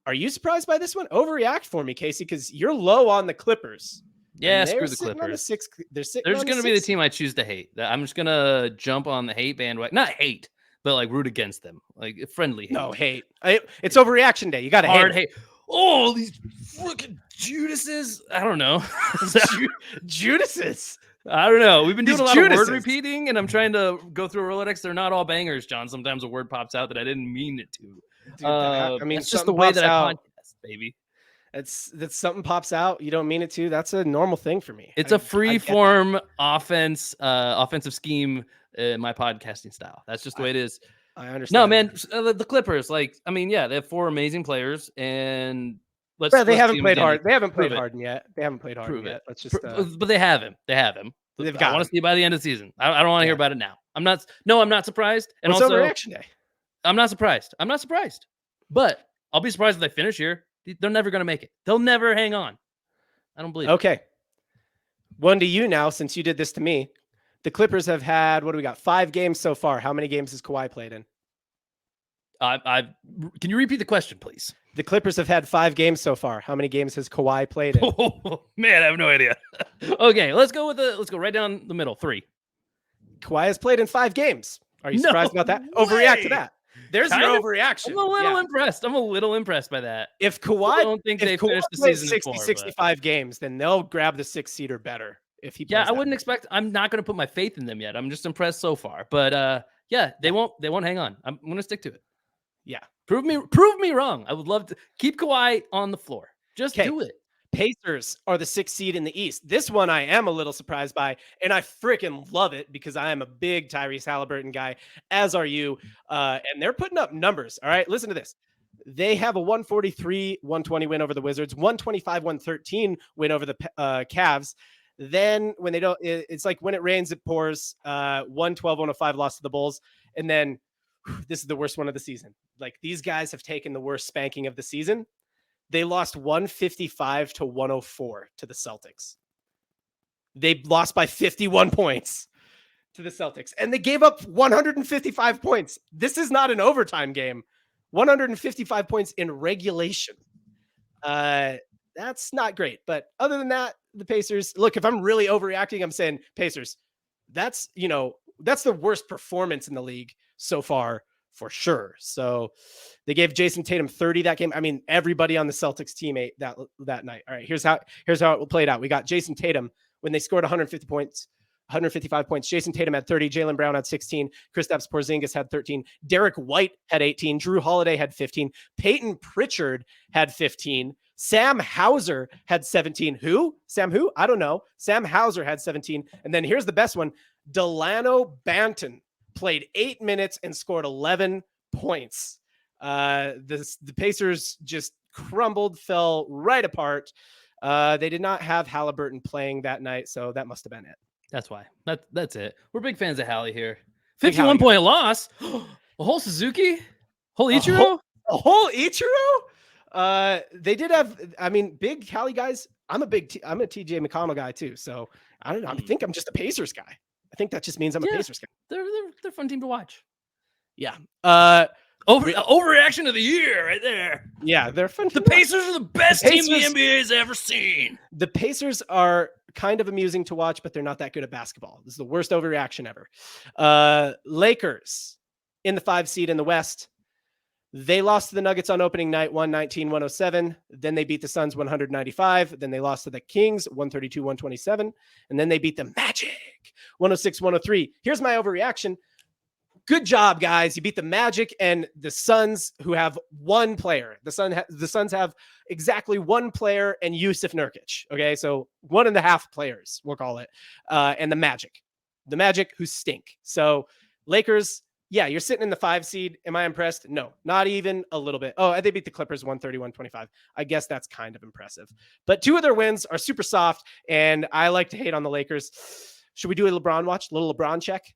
Are you surprised by this one? Overreact for me, Casey, because you're low on the Clippers. Yeah, screw the Clippers. They're just going to be the team I choose to hate. I'm just going to jump on the hate bandwagon. Not hate, but like root against them. Like friendly hate. No, hate. It's overreaction day. You got to hate. Oh, these freaking Judases. I don't know. Judases. I don't know. We've been doing a lot of word repeating, and I'm trying to go through a Rolodex. They're not all bangers, John. Sometimes a word pops out that I didn't mean it to. Dude, I mean, That's just the something way pops that I out. podcast, baby. That's something pops out. You don't mean it to. That's a normal thing for me. It's a I free get that. form offensive scheme in my podcasting style. That's just the way it is. I understand. No, man, the Clippers, like, I mean, yeah, they have 4 amazing players, and They let's haven't see 'em played again. hard. They haven't played Prove it. hard yet. They haven't played hard Prove it. yet. Let's just. But they have him. They have him. They've I got want him. to see by the end of the season. I don't want to hear about it now. I'm not surprised. And What's also, overreaction day? I'm not surprised. But I'll be surprised if they finish here. They're never going to make it. They'll never hang on. I don't believe it. Okay. One to you now, since you did this to me. The Clippers have had, what do we got? 5 games so far. How many games has Kawhi played in? Can you repeat the question, please? The Clippers have had 5 games so far. How many games has Kawhi played in? Oh, man, I have no idea. Okay, let's go right down the middle. 3. Kawhi has played in 5 games. Are you surprised about that? Overreact to that. There's your overreaction. I'm a little impressed. I'm a little impressed by that. If Kawhi, I don't think they finished the season 60, 65 games, then they'll grab the 6 seed or better. If he I wouldn't expect. I'm not going to put my faith in them yet. I'm just impressed so far. But they won't hang on. I'm going to stick to it. Yeah. Prove me wrong. I would love to keep Kawhi on the floor. Just do it. Pacers are the 6th seed in the East. This one I am a little surprised by, and I freaking love it because I am a big Tyrese Halliburton guy, as are you. And they're putting up numbers. All right, listen to this. They have a 143-120 win over the Wizards, 125-113 win over the Cavs. Then when they don't, it's like when it rains, it pours. 112-105 loss to the Bulls. And then this is the worst one of the season. Like, these guys have taken the worst spanking of the season. They lost 155-104 to the Celtics. They lost by 51 points to the Celtics, and they gave up 155 points. This is not an overtime game. 155 points in regulation. That's not great. But other than that, the Pacers, look, if I'm really overreacting, I'm saying Pacers, that's the worst performance in the league so far, for sure. So they gave Jason Tatum 30 that game. I mean, everybody on the Celtics team ate that night. All right, here's how it played out. We got Jason Tatum when they scored 155 points. Jason Tatum had 30. Jaylen Brown had 16. Kristaps Porzingis had 13. Derek White had 18. Drew Holiday had 15. Peyton Pritchard had 15. Sam Hauser had 17. Who? Sam who? I don't know. Sam Hauser had 17. And then here's the best one. Delano Banton played 8 minutes and scored 11 points. The Pacers just crumbled, fell right apart. They did not have Halliburton playing that night, so that must have been it. That's why. That's it. We're big fans of Hallie here. 51-point loss. A whole Suzuki? Whole Ichiro? A whole Ichiro? They did have, I mean, big Hallie guys. I'm a TJ McConnell guy too, so I don't know. I think I'm just a Pacers guy. I think that just means I'm a Pacers guy. They're a fun team to watch. Yeah. Overreaction of the year right there. Yeah, they're fun. The Pacers are the best team the NBA has ever seen. The Pacers are kind of amusing to watch, but they're not that good at basketball. This is the worst overreaction ever. Lakers in the 5 seed in the West. They lost to the Nuggets on opening night, 119-107. Then they beat the Suns 195. Then they lost to the Kings 132-127. And then they beat the Magic 106-103. Here's my overreaction. Good job, guys. You beat the Magic and the Suns, who have one player. The Suns have exactly one player and Yusuf Nurkic. Okay, so 1.5 players, we'll call it. And the Magic, who stink. So Lakers, yeah, you're sitting in the 5 seed. Am I impressed? No, not even a little bit. Oh, they beat the Clippers 130-125. I guess that's kind of impressive. But 2 of their wins are super soft, and I like to hate on the Lakers. Should we do a LeBron watch? A little LeBron check?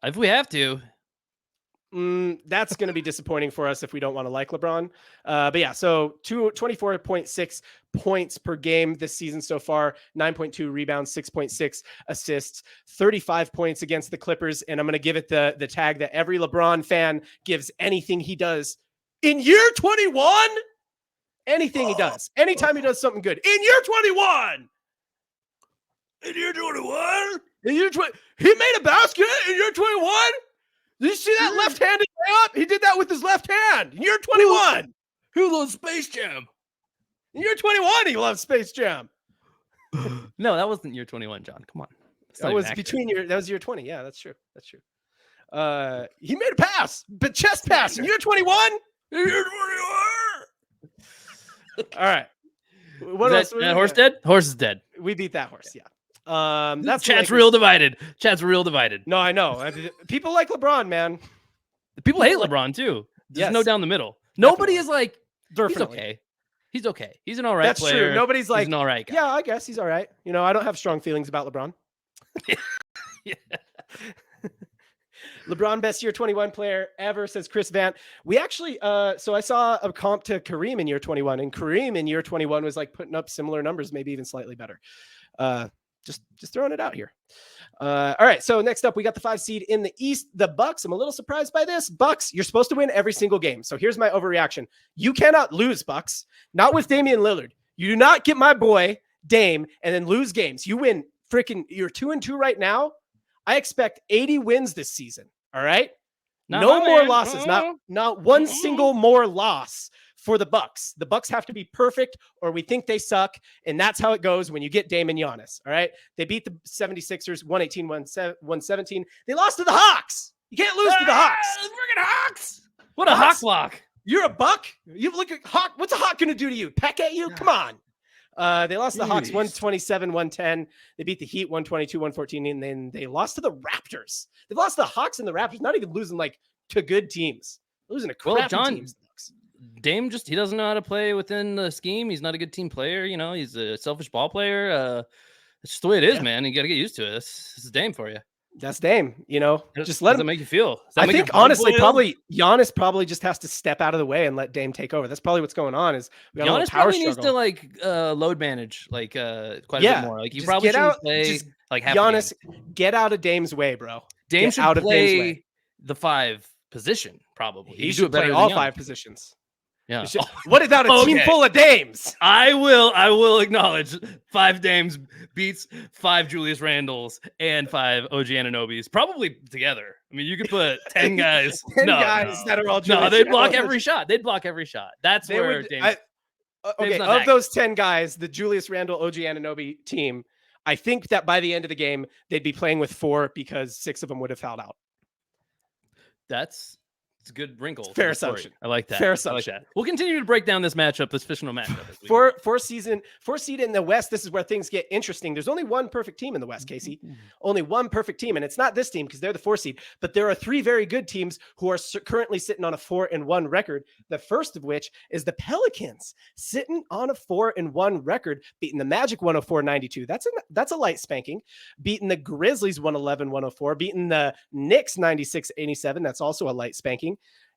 If we have to. That's going to be disappointing for us if we don't want to like LeBron. But yeah, so 24.6 points per game this season so far, 9.2 rebounds, 6.6 assists, 35 points against the Clippers. And I'm going to give it the tag that every LeBron fan gives anything he does in year 21. Anything he does, anytime he does something good in year 21. In year 21? In year 20, he made a basket in year 21? Did you see that left-handed layup? He did that with his left hand. In year 21. Who loves Space Jam? In year 21, he loves Space Jam. No, that wasn't year 21, John. Come on. That was year 20. Yeah, that's true. He made a pass, but chest pass in year 21. Here's where you are. All right. What Is else? that horse dead? Horse is dead. We beat that horse. Yeah. That's Chat's real divided. Chat's real divided. No, I know. People like LeBron, man. People hate LeBron too. There's Yes. no down the middle. Nobody is like, he's Definitely. okay. He's okay. He's an all right That's player. true. Nobody's like, he's an all right guy. Yeah, I guess he's all right. You know, I don't have strong feelings about LeBron. Yeah. LeBron, best year 21 player ever, says Chris Vant. We actually, so I saw a comp to Kareem in year 21, and Kareem in year 21 was like putting up similar numbers, maybe even slightly better. Just throwing it out here. All right. So next up, we got the 5 seed in the East, the Bucks. I'm a little surprised by this. Bucks, you're supposed to win every single game. So here's my overreaction. You cannot lose, Bucks. Not with Damian Lillard. You do not get my boy Dame and then lose games. You win freaking. You're 2-2 right now. I expect 80 wins this season. All right. No more losses. Not one single more loss for the Bucks. The Bucks have to be perfect or we think they suck. And that's how it goes when you get Dame and Giannis. All right. They beat the 76ers 118-117. They lost to the Hawks. You can't lose to the Hawks. Freaking Hawks. What a Hawk block. You're a Buck. You look at Hawk. What's a Hawk going to do to you? Peck at you? Come on. They lost the Hawks 127-110. They beat the Heat 122-114. And then they lost to the Raptors. They've lost the Hawks and the Raptors, not even losing like to good teams. Losing to crappy teams. Dame he doesn't know how to play within the scheme. He's not a good team player. You know, he's a selfish ball player. It's just the way it is, man. You got to get used to it. This is Dame for you. That's Dame, you know, just let him make you feel. I think honestly, probably Giannis probably just has to step out of the way and let Dame take over. That's probably what's going on. Is we got Giannis probably needs to like load manage quite a bit more. Like you probably shouldn't play like half Giannis. Get out of Dame's way, bro. Dame should out play of Dame's way. The 5 position probably. He should play all 5 positions. Yeah. What about a team full of Dames? I will acknowledge 5 Dames beats 5 Julius Randles and 5 OG Anunobis probably together. I mean, you could put 10 guys. 10 guys that are all Julius. No, they'd block every shot. They'd block every shot. That's where Dames. Okay, of those 10 guys, the Julius Randle, OG Anunoby team, I think that by the end of the game, they'd be playing with 4 because 6 of them would have fouled out. It's a good wrinkle. Fair assumption. I like that. Fair assumption. I like that. We'll continue to break down this matchup, this fictional matchup. Four seed in the West. This is where things get interesting. There's only one perfect team in the West, Casey. Only one perfect team. And it's not this team because they're the 4 seed, but there are 3 very good teams who are currently sitting on a 4-1 record. The first of which is the Pelicans sitting on a 4-1 record, beating the Magic 104-92. That's a light spanking. Beating the Grizzlies 111-104, beating the Knicks 96-87. That's also a light spanking.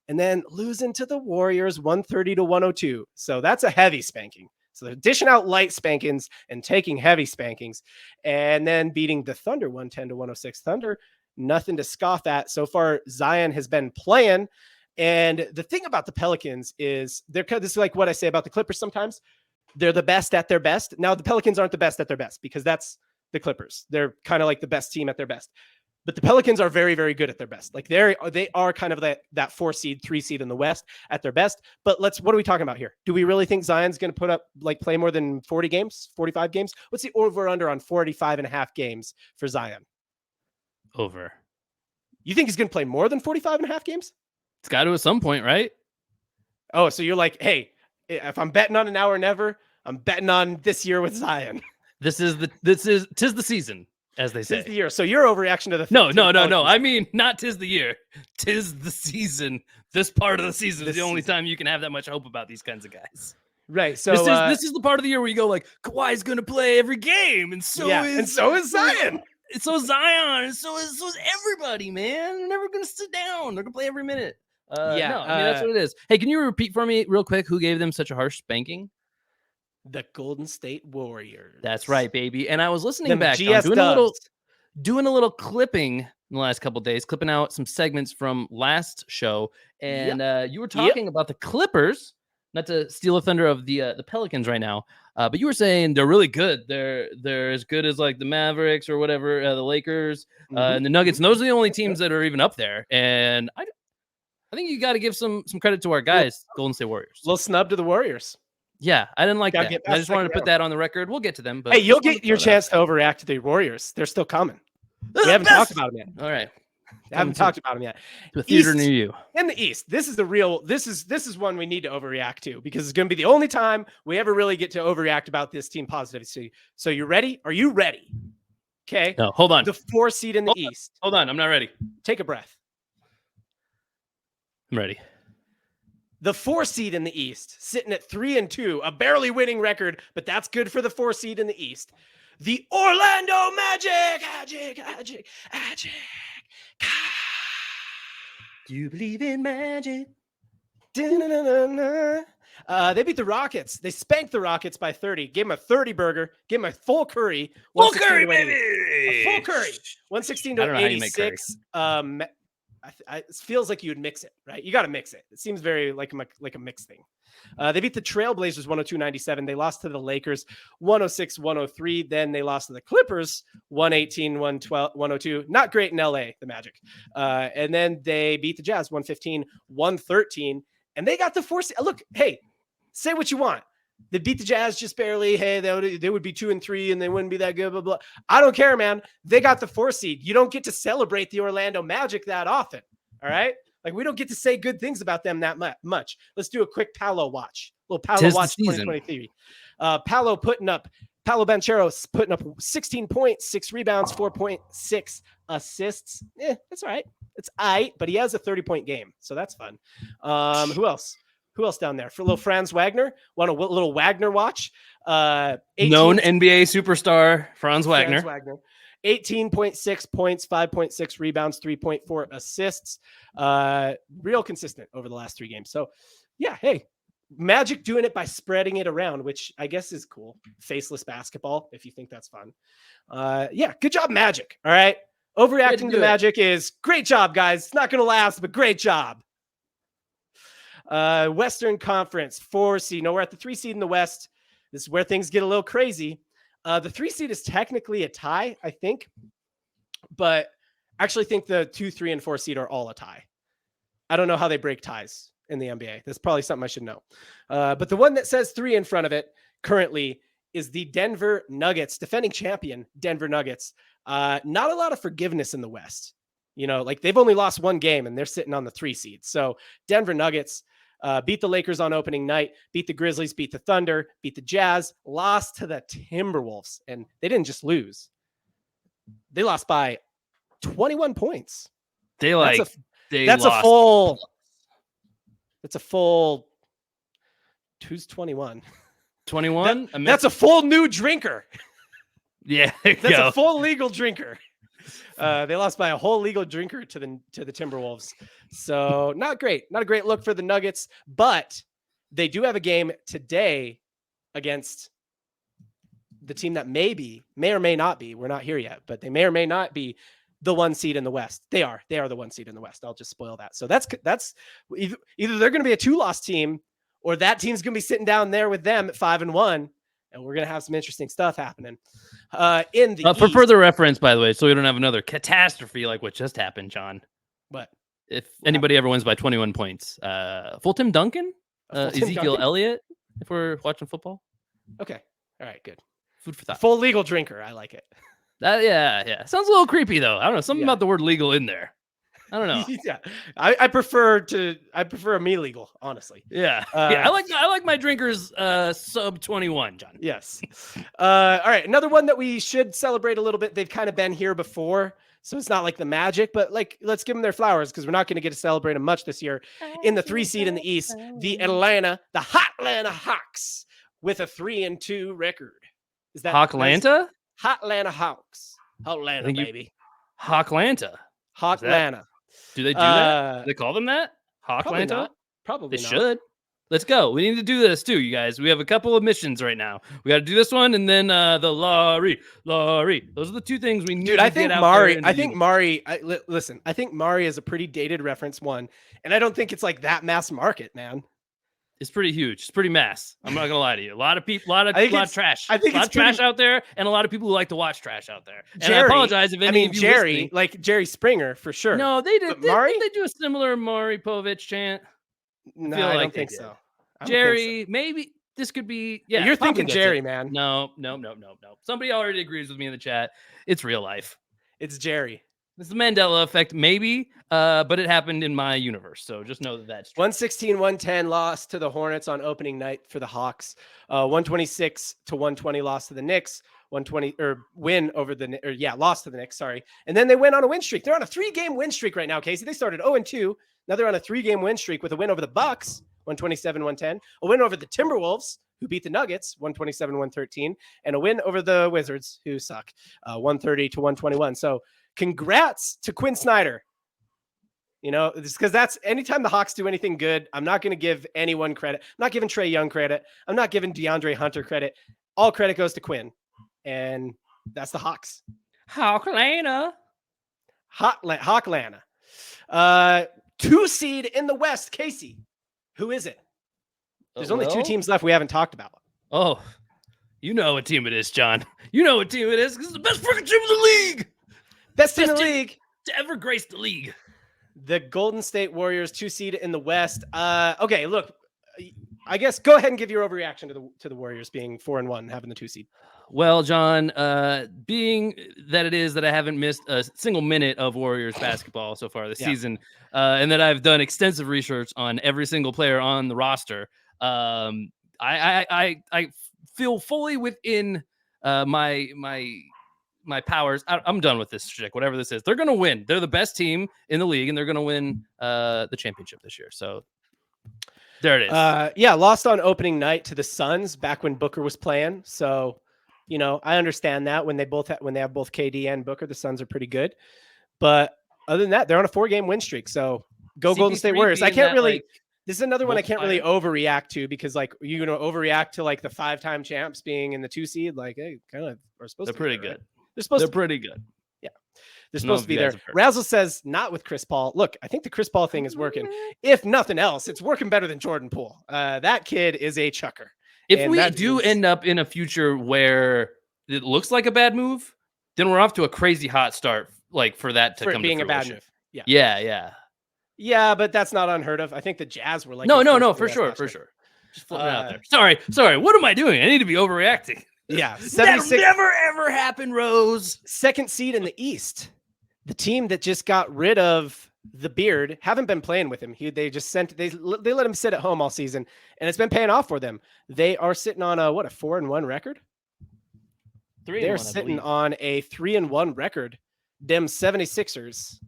And then losing to the Warriors 130-102. So that's a heavy spanking. So they're dishing out light spankings and taking heavy spankings. And then beating the Thunder 110-106. Thunder, nothing to scoff at. So far, Zion has been playing. And the thing about the Pelicans is this is like what I say about the Clippers sometimes. They're the best at their best. Now, the Pelicans aren't the best at their best because that's the Clippers. They're kind of like the best team at their best. But the Pelicans are very, very good at their best. Like they are kind of that 4 seed, 3 seed in the West at their best. But what are we talking about here? Do we really think Zion's going to put up play more than 40 games, 45 games? What's the over under on 45.5 games for Zion? Over. You think he's going to play more than 45.5 games? It's got to at some point, right? Oh, so you're like, hey, if I'm betting on an hour never, I'm betting on this year with Zion. Tis the season. As they say. Tis the year. So your overreaction to the No. I mean, not tis the year. Tis the season. This part of the season is the only time you can have that much hope about these kinds of guys. Right. So this is the part of the year where you go like, Kawhi's going to play every game, and so is Zion. And so Zion, and so is everybody, man. They're never going to sit down. They're going to play every minute. No, I mean that's what it is. Hey, can you repeat for me real quick who gave them such a harsh spanking? The Golden State Warriors. That's right, baby. And I was listening back, doing a little clipping in the last couple of days, clipping out some segments from last show, and you were talking about the Clippers. Not to steal a thunder of the Pelicans right now, but you were saying they're really good. They're as good as like the Mavericks or whatever, the Lakers, and the Nuggets. And those are the only teams that are even up there. And I think you got to give some credit to our guys, Golden State Warriors. A little snub to the Warriors. Yeah, I didn't like that. I just wanted to put that on the record. We'll get to them. But hey, you'll get your chance to overreact to the Warriors. They're still coming. We haven't talked about them yet. All right. I haven't talked about them yet. To a theater East, near you. in the East, this is the real. This is one we need to overreact to because it's going to be the only time we ever really get to overreact about this team positivity. So you ready? Are you ready? Okay. No, hold on. The 4 seed in the East. Hold on. I'm not ready. Take a breath. I'm ready. The 4 seed in the East, sitting at 3-2, a barely winning record, but that's good for the 4 seed in the East. The Orlando Magic. Do you believe in magic? They beat the Rockets. They spanked the Rockets by 30. Gave them a 30 burger. Gave them a full curry. Full curry, baby. A full curry. 116 to 86. It feels like you would mix it, right? You got to mix it. It seems very like a mix thing. They beat the Trailblazers 102-97. They lost to the Lakers 106-103. Then they lost to the Clippers 118-102. Not great in LA, the Magic. And then they beat the Jazz 115-113. And they got the 4 seed. Look, hey, say what you want. They beat the Jazz just barely. Hey, they would be 2-3 and they wouldn't be that good, blah, blah. I don't care, man. They got the 4 seed. You don't get to celebrate the Orlando Magic that often. All right. Like we don't get to say good things about them that much. Let's do a quick Paolo watch. A little Paolo watch 2023. Paolo Banchero putting up 16 points, 6 rebounds, 4.6 assists. That's all right. It's all right, but he has a 30-point game. So that's fun. Who else? Who else down there? For a little Franz Wagner. Want a little Wagner watch? Known NBA superstar Franz Wagner. 18.6 points, 5.6 rebounds, 3.4 assists. Real consistent over the last 3 games. So, yeah, hey, Magic doing it by spreading it around, which I guess is cool. Faceless basketball, if you think that's fun. Yeah, good job, Magic. All right. Overreacting to Magic is great job, guys. It's not going to last, but great job. Western Conference 4 seed. No, we're at the 3 seed in the West. This is where things get a little crazy. The 3 seed is technically a tie, I think, but I actually think the 2, 3, and 4 seed are all a tie. I don't know how they break ties in the NBA. That's probably something I should know. But the one that says 3 in front of it currently is the Denver Nuggets, defending champion Denver Nuggets. Not a lot of forgiveness in the West. You know, like they've only lost 1 game and they're sitting on the 3 seed. So Denver Nuggets beat the Lakers on opening night, beat the Grizzlies, beat the Thunder, beat the Jazz, lost to the Timberwolves. And they didn't just lose. They lost by 21 points. That's a full. Who's 21? 21? That's a full new drinker. Yeah, that's a full legal drinker. They lost by a whole legal drinker to the Timberwolves. So not great. Not a great look for the Nuggets, but they do have a game today against the team that may or may not be. We're not here yet, but they may or may not be the 1 seed in the West. They are the 1 seed in the West. I'll just spoil that. So that's either they're going to be a 2-loss team or that team's going to be sitting down there with them at 5-1. And we're going to have some interesting stuff happening in the for further reference, by the way, so we don't have another catastrophe like what just happened, John. What? If anybody ever wins by 21 points, full Tim Duncan, Ezekiel Elliott, if we're watching football. Okay. All right, good. Food for thought. Full legal drinker. I like it. Yeah. Sounds a little creepy, though. I don't know. Something about the word legal in there. I don't know. Yeah, I prefer a me legal, honestly. Yeah. I like my drinkers sub 21, John. Yes. All right, another one that we should celebrate a little bit. They've kind of been here before, so it's not like the Magic, but like let's give them their flowers because we're not going to get to celebrate them much this year. In the 3 seed in the East, the Hot Atlanta Hawks with a 3-2 record. Is that Hawklanta? Hot Atlanta Hawks. Atlanta, baby. Hawklanta. Hawklanta. Do they do that? Do they call them that? Hawklanta? Probably they not. Should. Let's go. We need to do this too, you guys. We have a couple of missions right now. We got to do this one and then the Laurie. Those are the 2 things we need to get out there. I think Mari, listen, I think Mari is a pretty dated reference one. And I don't think it's like that mass market, man. It's pretty huge. It's pretty mass. I'm not gonna lie to you. A lot of people, a lot of trash. I think a lot it's of trash out there, and a lot of people who like to watch trash out there. And Jerry, I apologize if any of you Jerry, listening. like Jerry Springer for sure. No, they did. Mari? They do a similar Maury Povich chant. No, I don't think so. Jerry, maybe this could be. Yeah, you're thinking Jerry, man. No. Somebody already agrees with me in the chat. It's real life. It's Jerry. This is the Mandela effect, maybe, but it happened in my universe. So just know that that's true. 116-110 loss to the Hornets on opening night for the Hawks. 126-120 loss to the Knicks. 120 or win over the loss to the Knicks. Sorry, and then they went on a win streak. They're on a 3-game win streak right now. Casey, they started 0-2. Now they're on a 3-game win streak with a win over the Bucks. 127-110. A win over the Timberwolves, who beat the Nuggets. 127-113, and a win over the Wizards, who suck. 130-121. So congrats to Quinn Snyder. You know, because that's anytime the Hawks do anything good, I'm not going to give anyone credit. I'm not giving Trae Young credit. I'm not giving DeAndre Hunter credit. All credit goes to Quinn. And that's the Hawks. Hawklana. Hawklana. 2 seed in the West, Casey. Who is it? There's only 2 teams left we haven't talked about. Oh, you know what team it is, John. You know what team it is. This is the best freaking team in the league. Best team in the league. To ever grace the league. The Golden State Warriors, 2 seed in the West. Okay, look, I guess go ahead and give your overreaction to the Warriors being 4-1, having the 2 seed. Well, John, being that it is that I haven't missed a single minute of Warriors basketball so far this season, and that I've done extensive research on every single player on the roster, I feel fully within my powers. I'm done with this shit. Whatever this is, they're going to win. They're the best team in the league, and they're going to win the championship this year. So there it is. Lost on opening night to the Suns back when Booker was playing. So, you know, I understand that when they have both KD and Booker, the Suns are pretty good. But other than that, they're on a 4-game win streak. So go CP3 Golden State Warriors. I can't really. This is another one I can't really multiplier. overreact to because, like, you're going to overreact to like the 5-time champs being in the 2 seed. Like, hey, kind of are supposed They're to. pretty Be there, good. right? They're pretty good. Yeah. They're supposed to be there. guys have heard. Razzle says not with Chris Paul. Look, I think the Chris Paul thing is working. If nothing else, it's working better than Jordan Poole. That kid is a chucker. If we do end up in a future where it looks like a bad move, then we're off to a crazy hot start, like for that to come being to a bad fruition. move. Yeah, but that's not unheard of. I think the Jazz were like no, for sure. Just floating it out there. Sorry. What am I doing? I need to be overreacting. Yeah, 76. Never ever happened, Rose. 2nd seed in the East. The team that just got rid of the Beard haven't been playing with him. They let him sit at home all season, and it's been paying off for them. They are sitting on a 4-1 record. They're sitting on a 3-1 record. Them 76ers.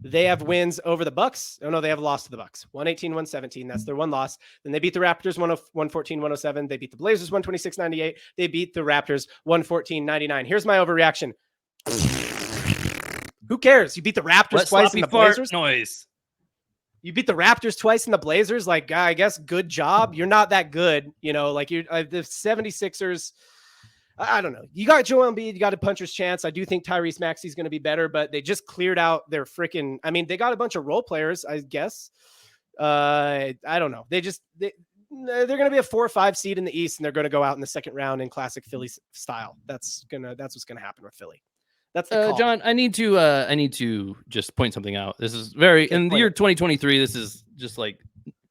They have wins over the Bucks. Oh no, they have a loss to the Bucks. 118-117. That's their one loss. Then they beat the Raptors 114-107. They beat the Blazers 126-98. They beat the Raptors 114-99. Here's my overreaction. Who cares? You beat the Raptors twice and the Blazers. Noise. You beat the Raptors twice and the Blazers. Like, I guess good job. You're not that good. You know, like the 76ers. I don't know. You got Joel Embiid. You got a puncher's chance. I do think Tyrese Maxey's going to be better, but they just cleared out their freaking. I mean, they got a bunch of role players, I guess. I don't know. They're going to be a 4 or 5 seed in the East, and they're going to go out in the second round in classic Philly style. That's what's going to happen with Philly. That's the call. John. I need to just point something out. This is in the year 2023. This is just like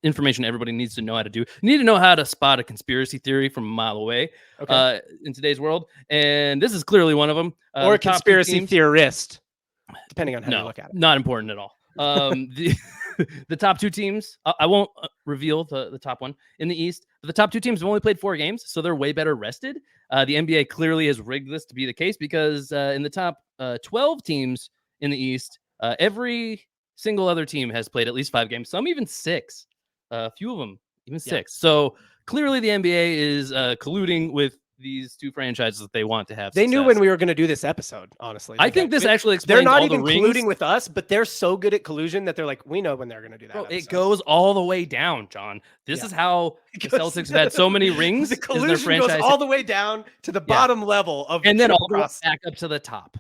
information everybody needs to know how to do. You need to know how to spot a conspiracy theory from a mile away in today's world. And this is clearly one of them. Or a conspiracy theorist, depending on how you look at it. Not important at all. The top 2 teams, I won't reveal the top one in the East, but the top 2 teams have only played 4 games, so they're way better rested. The NBA clearly has rigged this to be the case because in the top 12 teams in the East, every single other team has played at least 5 games, some even 6. A few of them, even 6. So clearly the NBA is colluding with these 2 franchises that they want to have. They knew when we were going to do this episode, honestly. I think this actually explains they're not all even the rings. colluding with us, but they're so good at collusion that they're like, we know when they're going to do that. Bro, it goes all the way down, John. This is how the Celtics have had so many rings. The collusion goes all the way down to the bottom level of and then all the way back up to the top.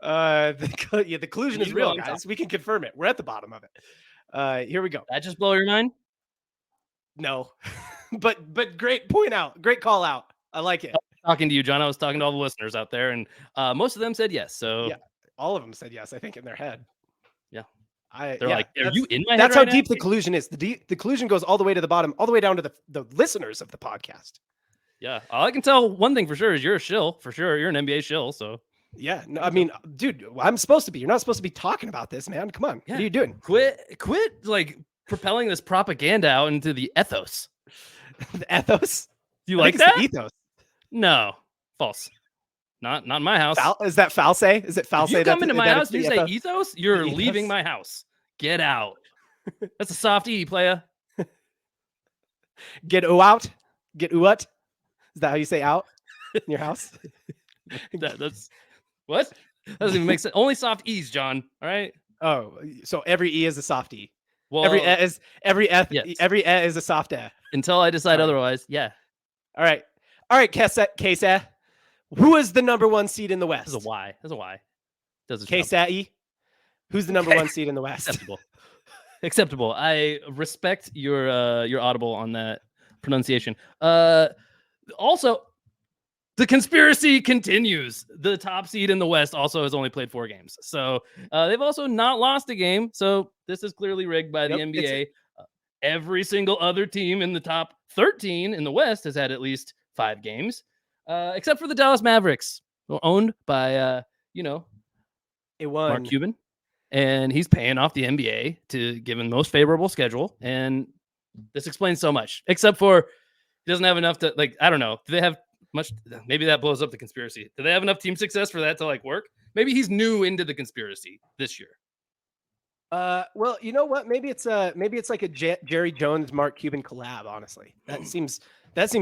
The collusion is real, guys. We can confirm it. We're at the bottom of it. Here we go. That just blow your mind? No, but great point out. Great call out. I like it. Talking to you, John. I was talking to all the listeners out there, and most of them said yes. So yeah, all of them said yes. I think in their head. Yeah, they're like, "Are you in my head?" That's how right deep now? the collusion is. The collusion goes all the way to the bottom, all the way down to the listeners of the podcast. Yeah, all I can tell one thing for sure is you're a shill. For sure, you're an NBA shill. So Yeah. No, I mean, dude, I'm supposed to be. You're not supposed to be talking about this, man. Come on. Yeah. What are you doing? Quit like propelling this propaganda out into the ethos. The ethos? Do you I like think it's that? the ethos. No, false. Not in my house. Is that false? Is it false? If you come into my house and and you say ethos, you're ethos? leaving my house. Get out. That's a soft E, playa. Get out. Get out. Is that how you say out in your house? That's what? That doesn't even make sense. Only soft E's, John. All right. Oh, so every E is a soft E. Well, every E is yes. every E is a soft E. Until I decide otherwise. Yeah. All right. Kesa. Who is the number 1 seed in the West? There's a Y. There's a Y. Does Kesa. Who's the number 1 seed in the West? Acceptable. I respect your audible on that pronunciation. Also, the conspiracy continues. The top seed in the West also has only played 4 games. So they've also not lost a game. So this is clearly rigged by the NBA. Every single other team in the top 13 in the West has had at least 5 games, except for the Dallas Mavericks, owned by, Mark Cuban. And he's paying off the NBA to give him the most favorable schedule. And this explains so much, except for he doesn't have enough to, like, I don't know. Do they have much? Maybe that blows up the conspiracy. Do they have enough team success for that to like work? Maybe he's new into the conspiracy this year. Well, you know what? Maybe it's like a Jerry Jones, Mark Cuban collab. Honestly, that seems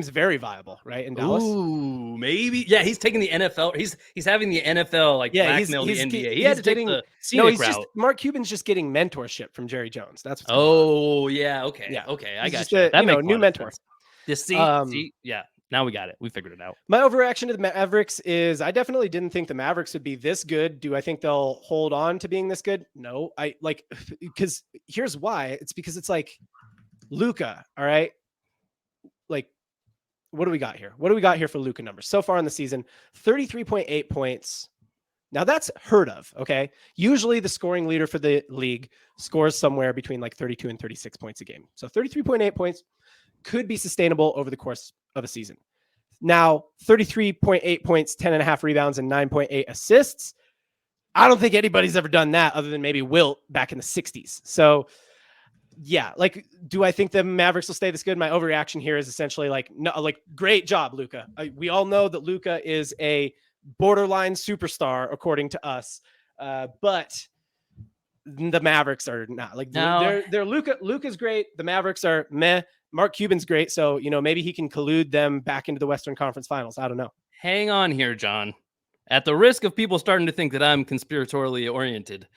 very viable, right? In Dallas. Ooh, maybe. Yeah, he's taking the NFL. He's having the NFL like blackmail the NBA. He had to take the scenic route. Mark Cuban's just getting mentorship from Jerry Jones. That's what's going on. Yeah. Okay. Yeah. Okay. I got you. That makes new mentor. See, yeah. Now we got it. We figured it out. My overreaction to the Mavericks is I definitely didn't think the Mavericks would be this good. Do I think they'll hold on to being this good? No. Because here's why. It's because it's like Luka. All right. Like, what do we got here? What do we got here for Luka numbers so far in the season? 33.8 points. Now that's heard of. Okay. Usually the scoring leader for the league scores somewhere between like 32 and 36 points a game. So 33.8 points could be sustainable over the course of a season. Now, 33.8 points, 10.5 rebounds, and 9.8 assists. I don't think anybody's ever done that other than maybe Wilt back in the 60s. So, yeah, like, do I think the Mavericks will stay this good? My overreaction here is essentially like, no, like, great job, Luka. We all know that Luka is a borderline superstar, according to us. But the Mavericks are not. Like, they're Luka's great. The Mavericks are meh. Mark Cuban's great, so maybe he can collude them back into the Western Conference Finals. I don't know. Hang on here, John. At the risk of people starting to think that I'm conspiratorially oriented,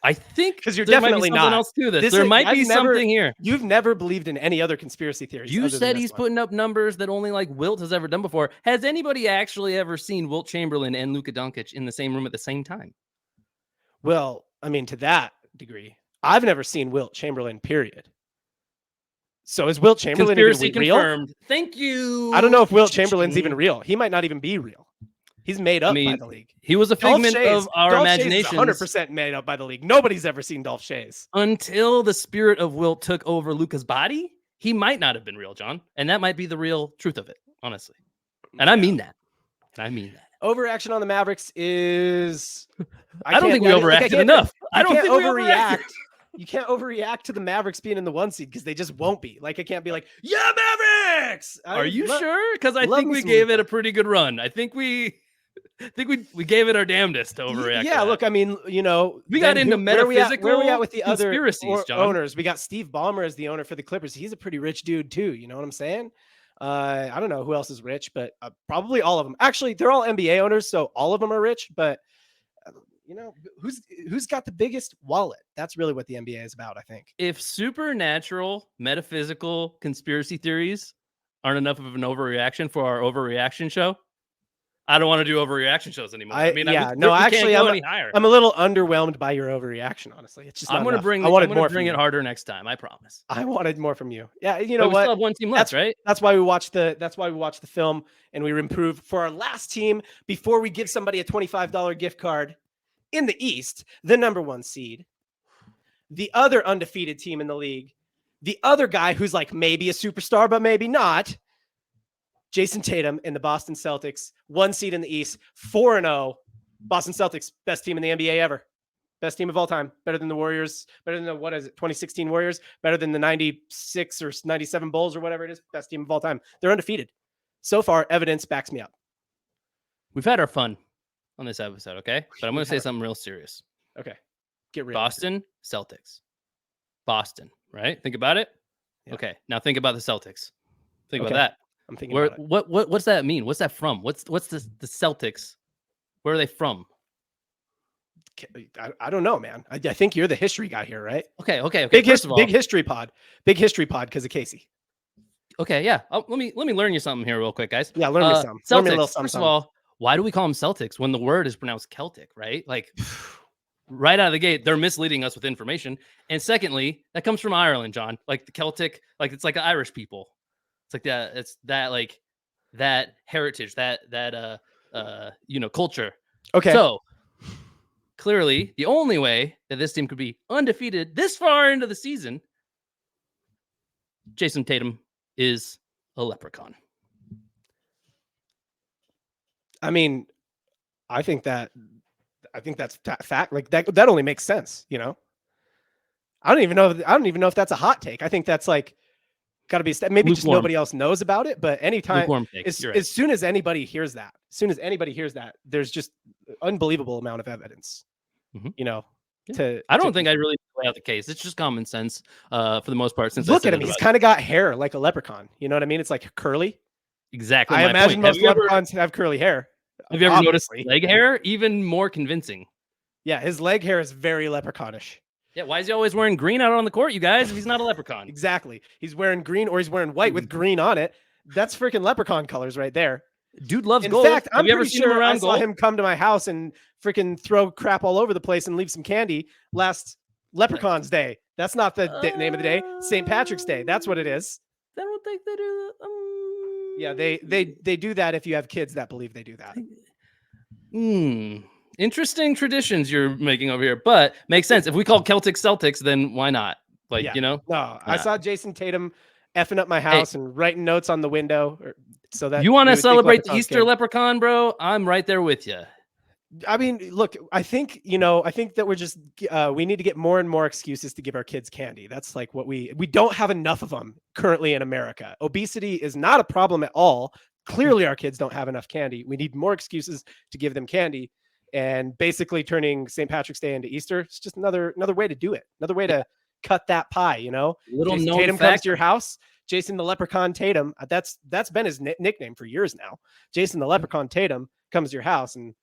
I think because you're definitely not. Else to this. There might be something here. You've never believed in any other conspiracy theories. You said he's putting up numbers that only like Wilt has ever done before. Has anybody actually ever seen Wilt Chamberlain and Luka Doncic in the same room at the same time? Well, I mean, to that degree, I've never seen Wilt Chamberlain. Period. So is Wilt Chamberlain conspiracy even real? Confirmed. Thank you. I don't know if Wilt Chamberlain's even real. He might not even be real. He's made up by the league. He was a figment of our imagination. 100% made up by the league. Nobody's ever seen Dolph Schayes. Until the spirit of Wilt took over Luka's body, he might not have been real, John. And that might be the real truth of it, honestly. And I mean that. Overaction on the Mavericks is... I don't think we overreacted enough. I don't think we overreacted. You can't overreact to the Mavericks being in the 1 seed because they just won't be. Like, I can't be like, yeah, Mavericks. Are you sure? Because I think we gave it a pretty good run. I think we gave it our damnedest to overreact. Yeah, look, I mean, we got into metaphysical. Where are we at with the other John? owners? We got Steve Ballmer as the owner for the Clippers. He's a pretty rich dude too. You know what I'm saying? I don't know who else is rich, but probably all of them. Actually, they're all NBA owners, so all of them are rich. But who's got the biggest wallet? That's really what the NBA is about, I think. If supernatural, metaphysical conspiracy theories aren't enough of an overreaction for our overreaction show, I don't want to do overreaction shows anymore. I'm a little underwhelmed by your overreaction. Honestly, it's just I'm going to bring it harder next time. I promise. I wanted more from you. Yeah, you know what? We still have one team left, right? That's why we watch the film and we improve for our last team before we give somebody a $25 gift card. In the East, the number 1 seed, the other undefeated team in the league, the other guy who's like maybe a superstar, but maybe not, Jason Tatum and the Boston Celtics, 1 seed in the East, 4-0. Boston Celtics, best team in the NBA ever. Best team of all time. Better than the Warriors. Better than the, 2016 Warriors. Better than the 96 or 97 Bulls or whatever it is. Best team of all time. They're undefeated. So far, evidence backs me up. We've had our fun on this episode, okay? But I'm going to say something real serious. Okay. Get real. Boston Celtics. Boston, right? Think about it. Yeah. Okay. Now think about the Celtics. Think about that. I'm thinking about it. What's that mean? What's that from? What's the Celtics? Where are they from? I don't know, man. I think you're the history guy here, right? Okay. Big history pod because of Casey. Okay, yeah. Let me learn you something here real quick, guys. Yeah, learn me something. Celtics. Learn me a little something. First of all, why do we call them Celtics when the word is pronounced Celtic, right? Like right out of the gate, they're misleading us with information. And secondly, that comes from Ireland, John. Like the Celtic, like it's like Irish people. It's like that. It's that like that heritage, that culture. Okay. So clearly, the only way that this team could be undefeated this far into the season, Jason Tatum is a leprechaun. I mean, I think that's fact. Like that only makes sense, you know. I don't even know if that's a hot take. I think that's like got to be maybe just nobody else knows about it. But anytime, as soon as anybody hears that, there's just unbelievable amount of evidence. You know, I don't think I really lay out the case. It's just common sense for the most part. Since look at him, he's kind of got hair like a leprechaun. You know what I mean? It's like curly. Exactly. I imagine most leprechauns have curly hair. Have you ever noticed leg hair? Even more convincing. Yeah, his leg hair is very leprechaunish. Yeah, why is he always wearing green out on the court, you guys, if he's not a leprechaun? Exactly. He's wearing green or he's wearing white with green on it. That's freaking leprechaun colors right there. Dude loves gold. In fact, I'm pretty sure I saw him come to my house and freaking throw crap all over the place and leave some candy last Leprechaun's Day. That's not the name of the day. St. Patrick's Day. That's what it is. I don't think they do that. Yeah, they do that if you have kids that believe they do that. Interesting traditions you're making over here, but makes sense. If we call Celtics Celtics, then why not? Like, you know? No, I saw Jason Tatum effing up my house and writing notes on the window. So that you want to celebrate the Easter leprechaun, bro? I'm right there with you. I mean, look, I think that we're just, we need to get more and more excuses to give our kids candy. That's like what we don't have enough of them currently in America. Obesity is not a problem at all. Clearly our kids don't have enough candy. We need more excuses to give them candy, and basically turning St. Patrick's Day into Easter. It's just another way to do it. Another way to cut that pie, you know. Little Jason Tatum comes to your house. Jason the Leprechaun Tatum. That's been his nickname for years now. Jason the Leprechaun Tatum comes to your house and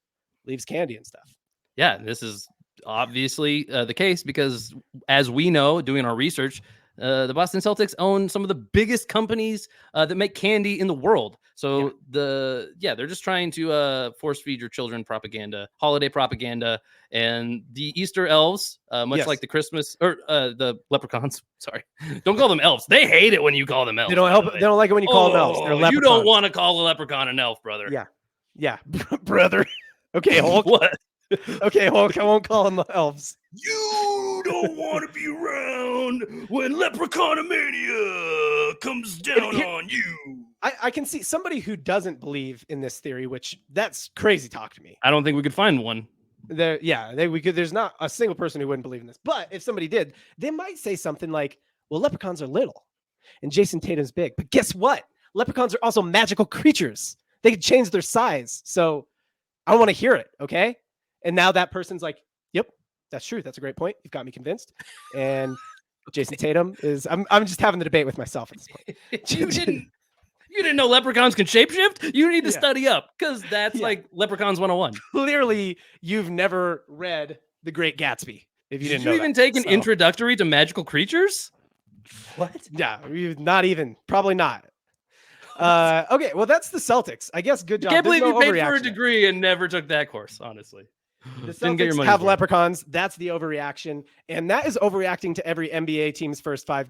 leaves candy and stuff. Yeah, this is obviously the case because, as we know, doing our research, the Boston Celtics own some of the biggest companies that make candy in the world. So they're just trying to force feed your children propaganda, holiday propaganda, and the Easter elves, much like the Christmas or the leprechauns. Sorry, don't call them elves. They hate it when you call them elves. They don't like it when you call them elves. They're leprechauns. You don't want to call a leprechaun an elf, brother. Yeah, brother. Okay, Hulk. What? Okay, Hulk. I won't call them elves. You don't want to be around when Leprechaunmania comes down on you. I can see somebody who doesn't believe in this theory, which that's crazy talk to me. I don't think we could find one. There's not a single person who wouldn't believe in this. But if somebody did, they might say something like, well, leprechauns are little and Jason Tatum's big. But guess what? Leprechauns are also magical creatures. They can change their size. So I don't want to hear it. Okay. And now that person's like, yep, that's true. That's a great point. You've got me convinced. And Jason Tatum is, I'm just having the debate with myself at this point. You didn't know leprechauns can shapeshift? You need to study up because that's like Leprechauns 101. Clearly, you've never read The Great Gatsby. If you didn't know you even take an introductory to magical creatures? What? Yeah, not even. Probably not. Okay, well, that's the Celtics. I guess good job. I can't believe you paid for a degree and never took that course, honestly. The Celtics have leprechauns. That's the overreaction. And that is overreacting to every NBA team's first 5